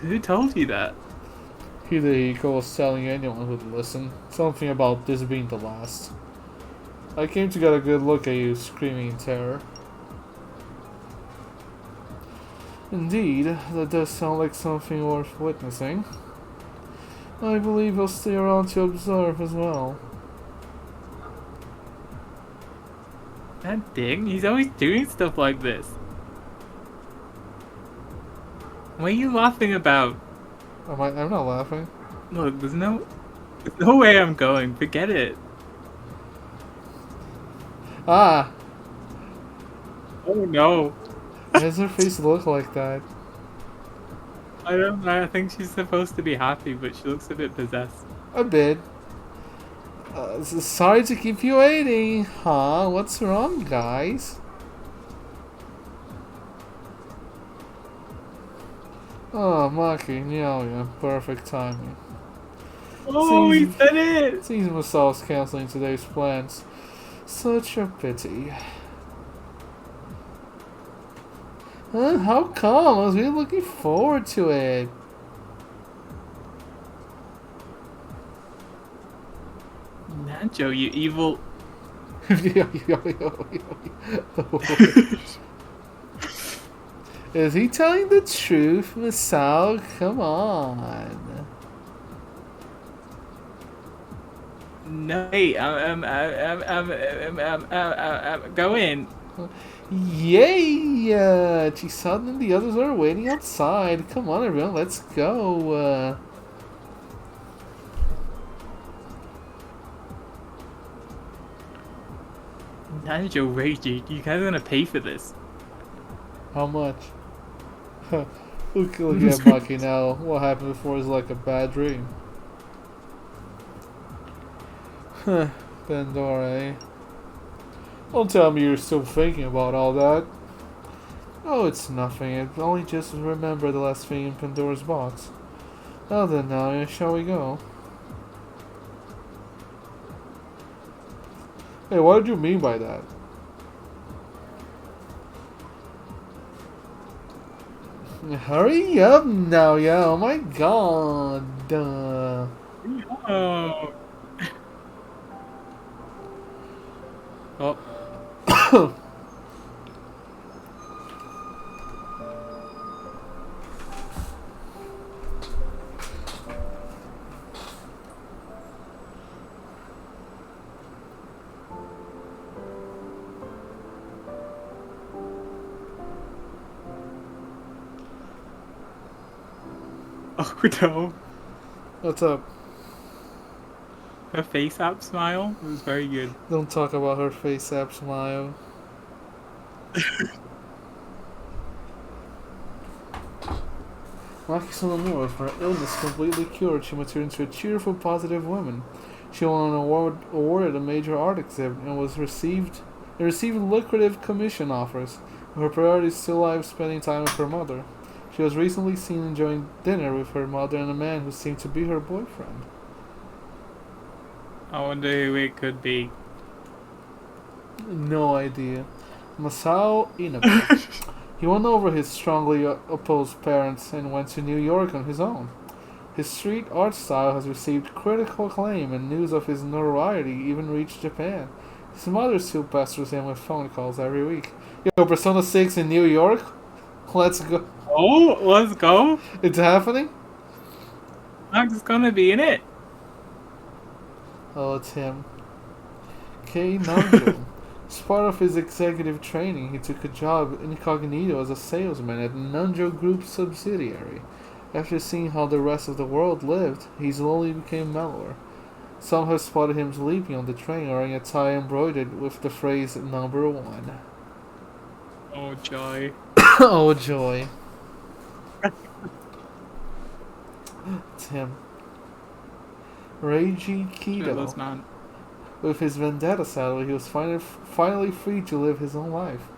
S2: Who told you that?
S1: Hidehiko was telling anyone who'd listen. Something about this being the last. I came to get a good look at you screaming in terror. Indeed, that does sound like something worth witnessing. I believe I'll stay around to observe as well.
S2: That thing, he's always doing stuff like this. What are you laughing about?
S1: I'm not laughing.
S2: Look, there's no way I'm going. Forget it.
S1: Ah!
S2: Oh no.
S1: Why does her face look like that?
S2: I don't know. I think she's supposed to be happy, but she looks a bit possessed.
S1: A bit. Sorry to keep you waiting. Huh? What's wrong, guys? Oh, Maki, yeah, perfect timing.
S2: Oh, he said it!
S1: Seems Masao's canceling today's plans. Such a pity. How come? I was really looking forward to it.
S2: Nacho, you evil...
S1: Is he telling the truth, Masao? Come on.
S2: No, wait, go in.
S1: Yay! Chisato and the others are waiting outside. Come on, everyone, let's go.
S2: Nanjo Reiji, you guys are gonna pay for this.
S1: How much? Look at Maki now. What happened before is like a bad dream. Huh, Pandora, eh? Don't tell me you're still thinking about all that. Oh, it's nothing. I only just remember the last thing in Pandora's box. Well then, now, shall we go? Hey, what did you mean by that? Hurry up now, yeah. Oh my god.
S2: Oh. Oh. Oh no.
S1: What's up?
S2: Her face app smile was very good.
S1: Don't talk about her face app smile. Maki Sonomura, with her illness completely cured, she matured into a cheerful, positive woman. She won an award at a major art exhibit and received lucrative commission offers. Her priority is still life spending time with her mother. She was recently seen enjoying dinner with her mother and a man who seemed to be her boyfriend.
S2: I wonder who it could be.
S1: No idea. Masao Inabe. He won over his strongly opposed parents and went to New York on his own. His street art style has received critical acclaim, and news of his notoriety even reached Japan. His mother still pesters him with phone calls every week. Yo, Persona 6 in New York? Let's go.
S2: Oh, let's go.
S1: It's happening?
S2: Max is gonna be in it.
S1: Oh, it's him. Kei Nanjo. As part of his executive training, he took a job incognito as a salesman at Nanjo Group's subsidiary. After seeing how the rest of the world lived, he slowly became mellower. Some have spotted him sleeping on the train wearing a tie embroidered with the phrase "number 1."
S2: Oh joy.
S1: Oh joy. It's him. Reiji Kido.
S2: Shirtless man.
S1: With his vendetta salary, he was finally free to live his own life.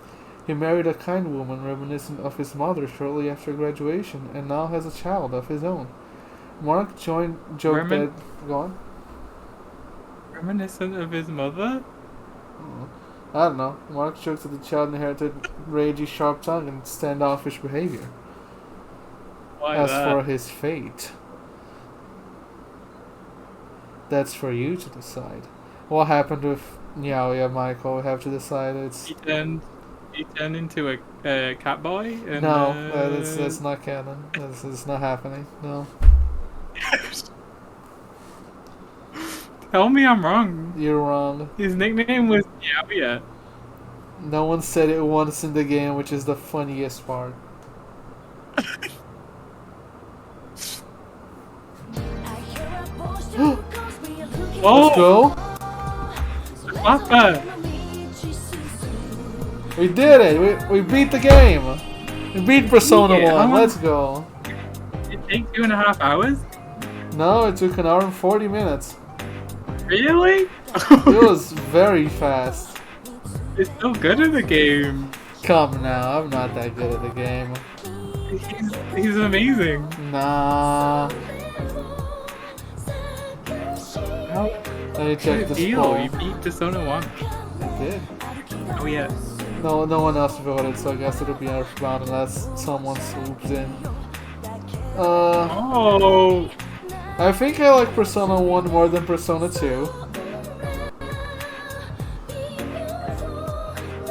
S1: He married a kind woman reminiscent of his mother shortly after graduation, and now has a child of his own. Mark joked that... Go on?
S2: Reminiscent of his mother?
S1: I don't know. Mark jokes that the child inherited Reiji's sharp tongue and standoffish behavior.
S2: Why
S1: As
S2: that?
S1: for his fate, that's for you to decide. What happened with Naoya, Michael? We have to decide. It's
S2: He turned into a cat boy? And,
S1: no, that's not canon. That's not happening. No.
S2: Tell me I'm wrong.
S1: You're wrong.
S2: His nickname was Yaoya.
S1: No one said it once in the game, which is the funniest part.
S2: Oh!
S1: Let's go.
S2: Papa!
S1: We did it. We beat the game. We beat Persona
S2: Yeah,
S1: 1. Let's go.
S2: It takes 2.5 hours?
S1: No, it took an hour and 40 minutes.
S2: Really?
S1: It was very fast.
S2: It's so good at the game.
S1: Come now, I'm not that good at the game.
S2: He's amazing.
S1: Nah.
S2: How
S1: Let me check
S2: did
S1: the
S2: it feel?
S1: score.
S2: You beat Persona 1.
S1: I did.
S2: Oh yeah.
S1: No one else voted, so I guess it'll be Earthbound unless someone swoops in.
S2: Oh!
S1: I think I like Persona 1 more than Persona 2.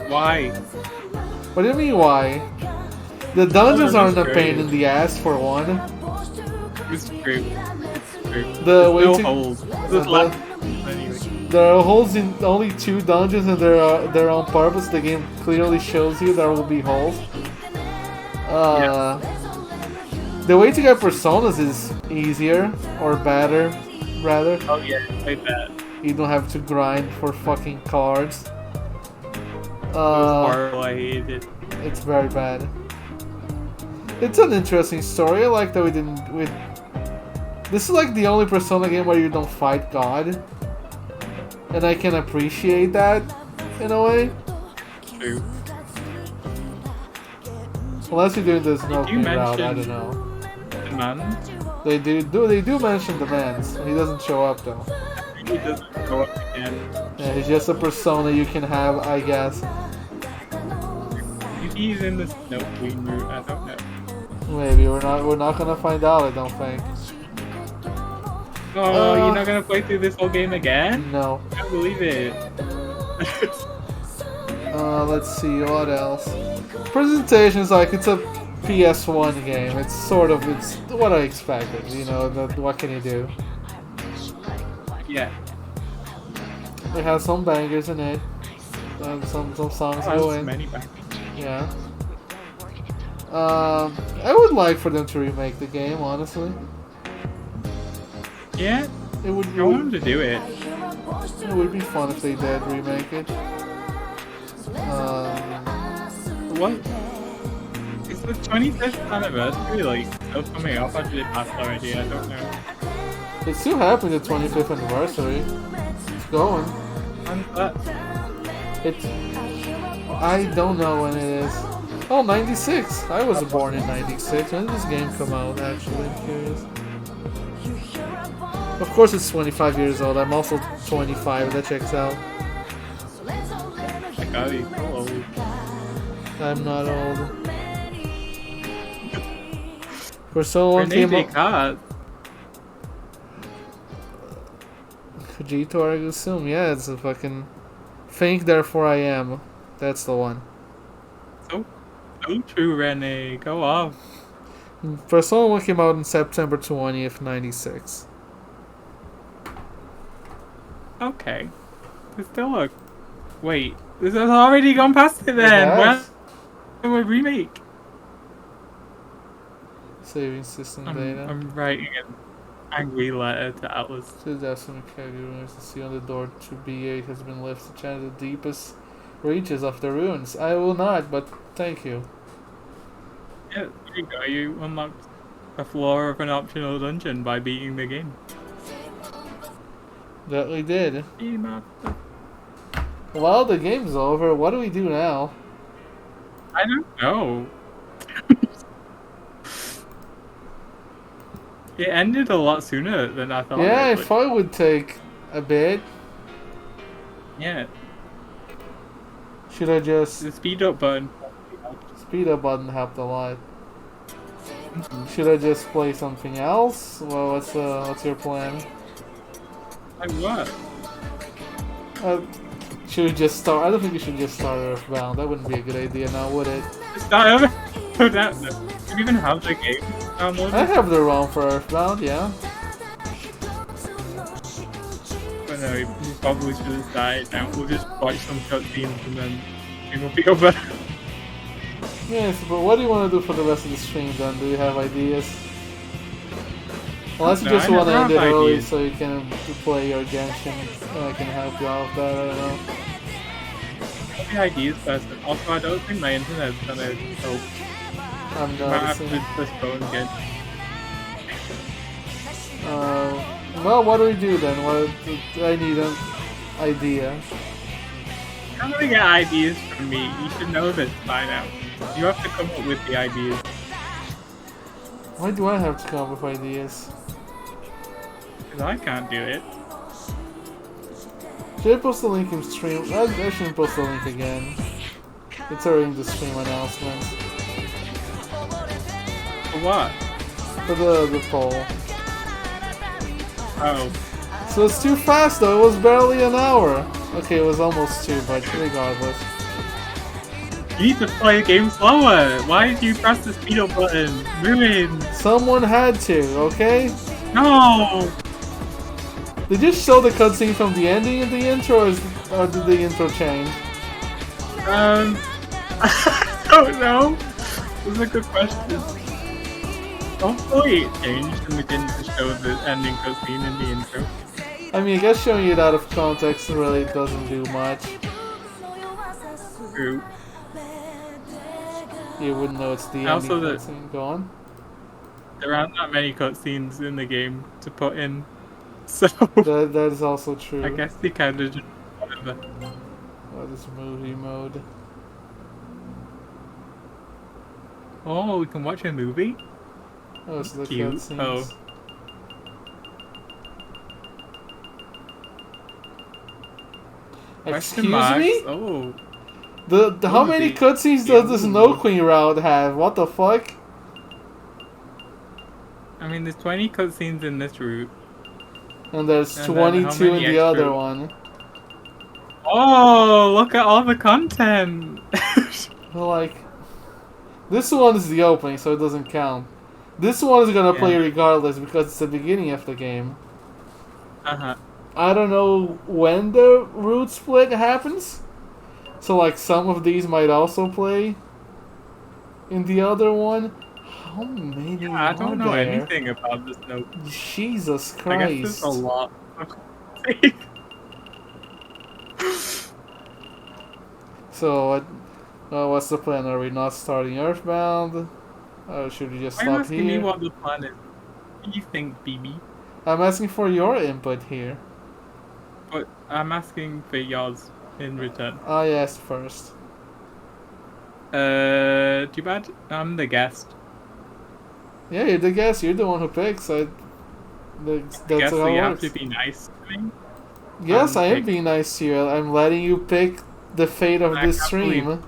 S2: Why?
S1: What do you mean, why? The dungeons
S2: Oh,
S1: aren't a
S2: that's
S1: pain
S2: great.
S1: in the ass for one.
S2: It's true. It's true.
S1: The way
S2: no
S1: to-
S2: holes. There's left. Anyway.
S1: There are holes in only 2 dungeons, and they're on purpose. The game clearly shows you there will be holes. The way to get personas is easier or better, rather.
S2: Oh yeah, like that.
S1: You don't have to grind for fucking cards.
S2: It was horrible. I hated it.
S1: It's very bad. It's an interesting story. I like that we didn't. This is like the only Persona game where you don't fight God, and I can appreciate that in a way.
S2: True.
S1: Unless you're doing this no
S2: you
S1: route, I
S2: mention-
S1: don't know.
S2: The man.
S1: They do mention demands. He doesn't show up though.
S2: He doesn't go up again.
S1: Yeah, he's just a persona you can have, I guess.
S2: Maybe he's in the Snow Queen route. I don't know.
S1: Maybe we're not gonna find out. I don't think.
S2: Oh, you're not gonna play through this whole game again?
S1: No.
S2: I can't believe it.
S1: Let's see what else. Presentation is like it's a PS1 game. It's what I expected. You know, what can you do?
S2: Yeah.
S1: It has some bangers in it. Some songs
S2: Oh,
S1: go
S2: there's
S1: in.
S2: many back.
S1: Yeah. I would like for them to remake the game, honestly.
S2: Yeah,
S1: It would,
S2: I want him to do it.
S1: it would be fun if they did remake it.
S2: What? Is the 25th anniversary like still coming up? Or did it pass already? I don't know.
S1: It's still happening, the 25th anniversary. It's going.
S2: When's that?
S1: I don't know when it is. Oh, 96. I was born in 96. When did this game come out, actually? I'm curious. Of course it's 25 years old. I'm also 25. That checks out.
S2: I gotta be so old.
S1: I'm not old. Persona 1
S2: Rene
S1: came out.
S2: Descartes.
S1: Fujito Argusum. Yeah, it's a fucking... Think, therefore I am. That's the one.
S2: So true, Rene. Go off.
S1: Persona 1 came out on September 20th, 96.
S2: Okay. There's still a... Wait. This has already gone past it then.
S1: has.
S2: When we remake?
S1: Saving system data.
S2: I'm writing an angry letter to Atlas.
S1: Says that some caregivers to see on the door to B8 has been left to channel the deepest reaches of the ruins. I will not, but thank you.
S2: Yeah, there you go. You unlocked a floor of an optional dungeon by beating the game.
S1: That we did.
S2: Master.
S1: Well, the game's over. What do we do now?
S2: I don't know. It ended a lot sooner than I thought.
S1: Yeah, I
S2: it would.
S1: thought it would take a bit.
S2: Yeah,
S1: Should I just...
S2: the speed up button.
S1: Speed up button helped a lot. Should I just play something else? Well, what's your plan?
S2: Like what?
S1: Should we just start? I don't think we should just start Earthbound. That wouldn't be a good idea now, would it?
S2: It's not over. Do you even have the game downloaded?
S1: I have the ROM for Earthbound, yeah.
S2: But no, you probably should have died now. We'll just watch some cutscenes and then it will be over.
S1: Yes, but what do you want to do for the rest of the stream then? Do you have ideas? Unless you
S2: No,
S1: just
S2: I
S1: want to
S2: never
S1: end it
S2: have
S1: early
S2: ideas.
S1: so you can play your Genshin and I can help you out with that, I don't know.
S2: The ideas person. Also, I don't think my internet's gonna help.
S1: I'm
S2: I might have
S1: noticing.
S2: to postpone again.
S1: Well, what do we do then? What I need an idea.
S2: You're not gonna get ideas from me. You should know this by now. You have to come up with the ideas.
S1: Why do I have to come up with ideas?
S2: Because I can't do it.
S1: Should I post the link in stream? I shouldn't post the link again. It's already in the stream announcements.
S2: For what?
S1: For the poll.
S2: Oh.
S1: So it's too fast though, it was barely an hour. Okay, it was almost 2, but regardless.
S2: You need to play the game slower. Why did you press the speed up button? Moving.
S1: Someone had to, okay?
S2: No.
S1: Did you show the cutscene from the ending of the intro, or did the intro change?
S2: I don't know. That's a good question. Hopefully it changed and we didn't show the ending cutscene in the intro.
S1: I mean, I guess showing it out of context really doesn't do much.
S2: True.
S1: You wouldn't know it's the ending
S2: Also,
S1: cutscene. Go on.
S2: There aren't that many cutscenes in the game to put in, so
S1: That is also true.
S2: I guess they kind of just whatever.
S1: What is movie mode?
S2: Oh, we can watch a movie?
S1: Oh, it's the
S2: Cute.
S1: cutscenes.
S2: Oh.
S1: Excuse
S2: Question marks.
S1: me?
S2: Oh.
S1: The how many
S2: Movie.
S1: cutscenes does this No Queen route have? What the fuck?
S2: I mean, there's 20 cutscenes in this route.
S1: And there's
S2: And then how
S1: 22 in
S2: many
S1: the other
S2: extra?
S1: one.
S2: Oh, look at all the content!
S1: Like, this one is the opening, so it doesn't count. This one is gonna play
S2: Yeah.
S1: regardless because it's the beginning of the game.
S2: Uh-huh.
S1: I don't know when the route split happens. So like some of these might also play in the other one. How many
S2: I don't
S1: are
S2: know
S1: there?
S2: anything about this note.
S1: Jesus
S2: I guess there's
S1: Christ.
S2: a lot.
S1: So what's the plan? Are we not starting Earthbound? Or should we just
S2: Why are you
S1: stop
S2: asking me
S1: here?
S2: what the plan is? What do you think, BB?
S1: I'm asking for your input here.
S2: But I'm asking for yours in return.
S1: I asked first.
S2: Too bad. I'm the guest.
S1: Yeah, you're the guest. You're the one who picks. That's
S2: Guess
S1: how
S2: so
S1: it
S2: you
S1: works.
S2: have to be nice to me.
S1: Yes, I am
S2: pick.
S1: being nice to you. I'm letting you pick the fate of
S2: I
S1: this
S2: can't
S1: stream.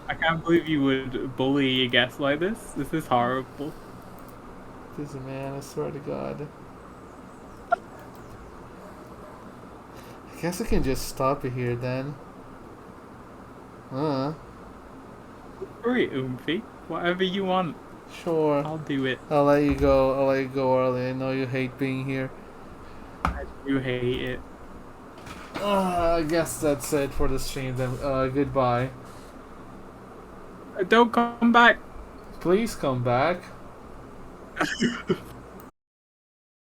S2: I can't believe you would bully a guest like this. This is horrible.
S1: This man, I swear to God. I guess I can just stop it here then.
S2: Very oomphy. Whatever you want,
S1: Sure.
S2: I'll do it.
S1: I'll let you go. I'll let you go early. I know you hate being here.
S2: You hate it.
S1: I guess that's it for the stream then. Goodbye.
S2: Don't come back.
S1: Please come back.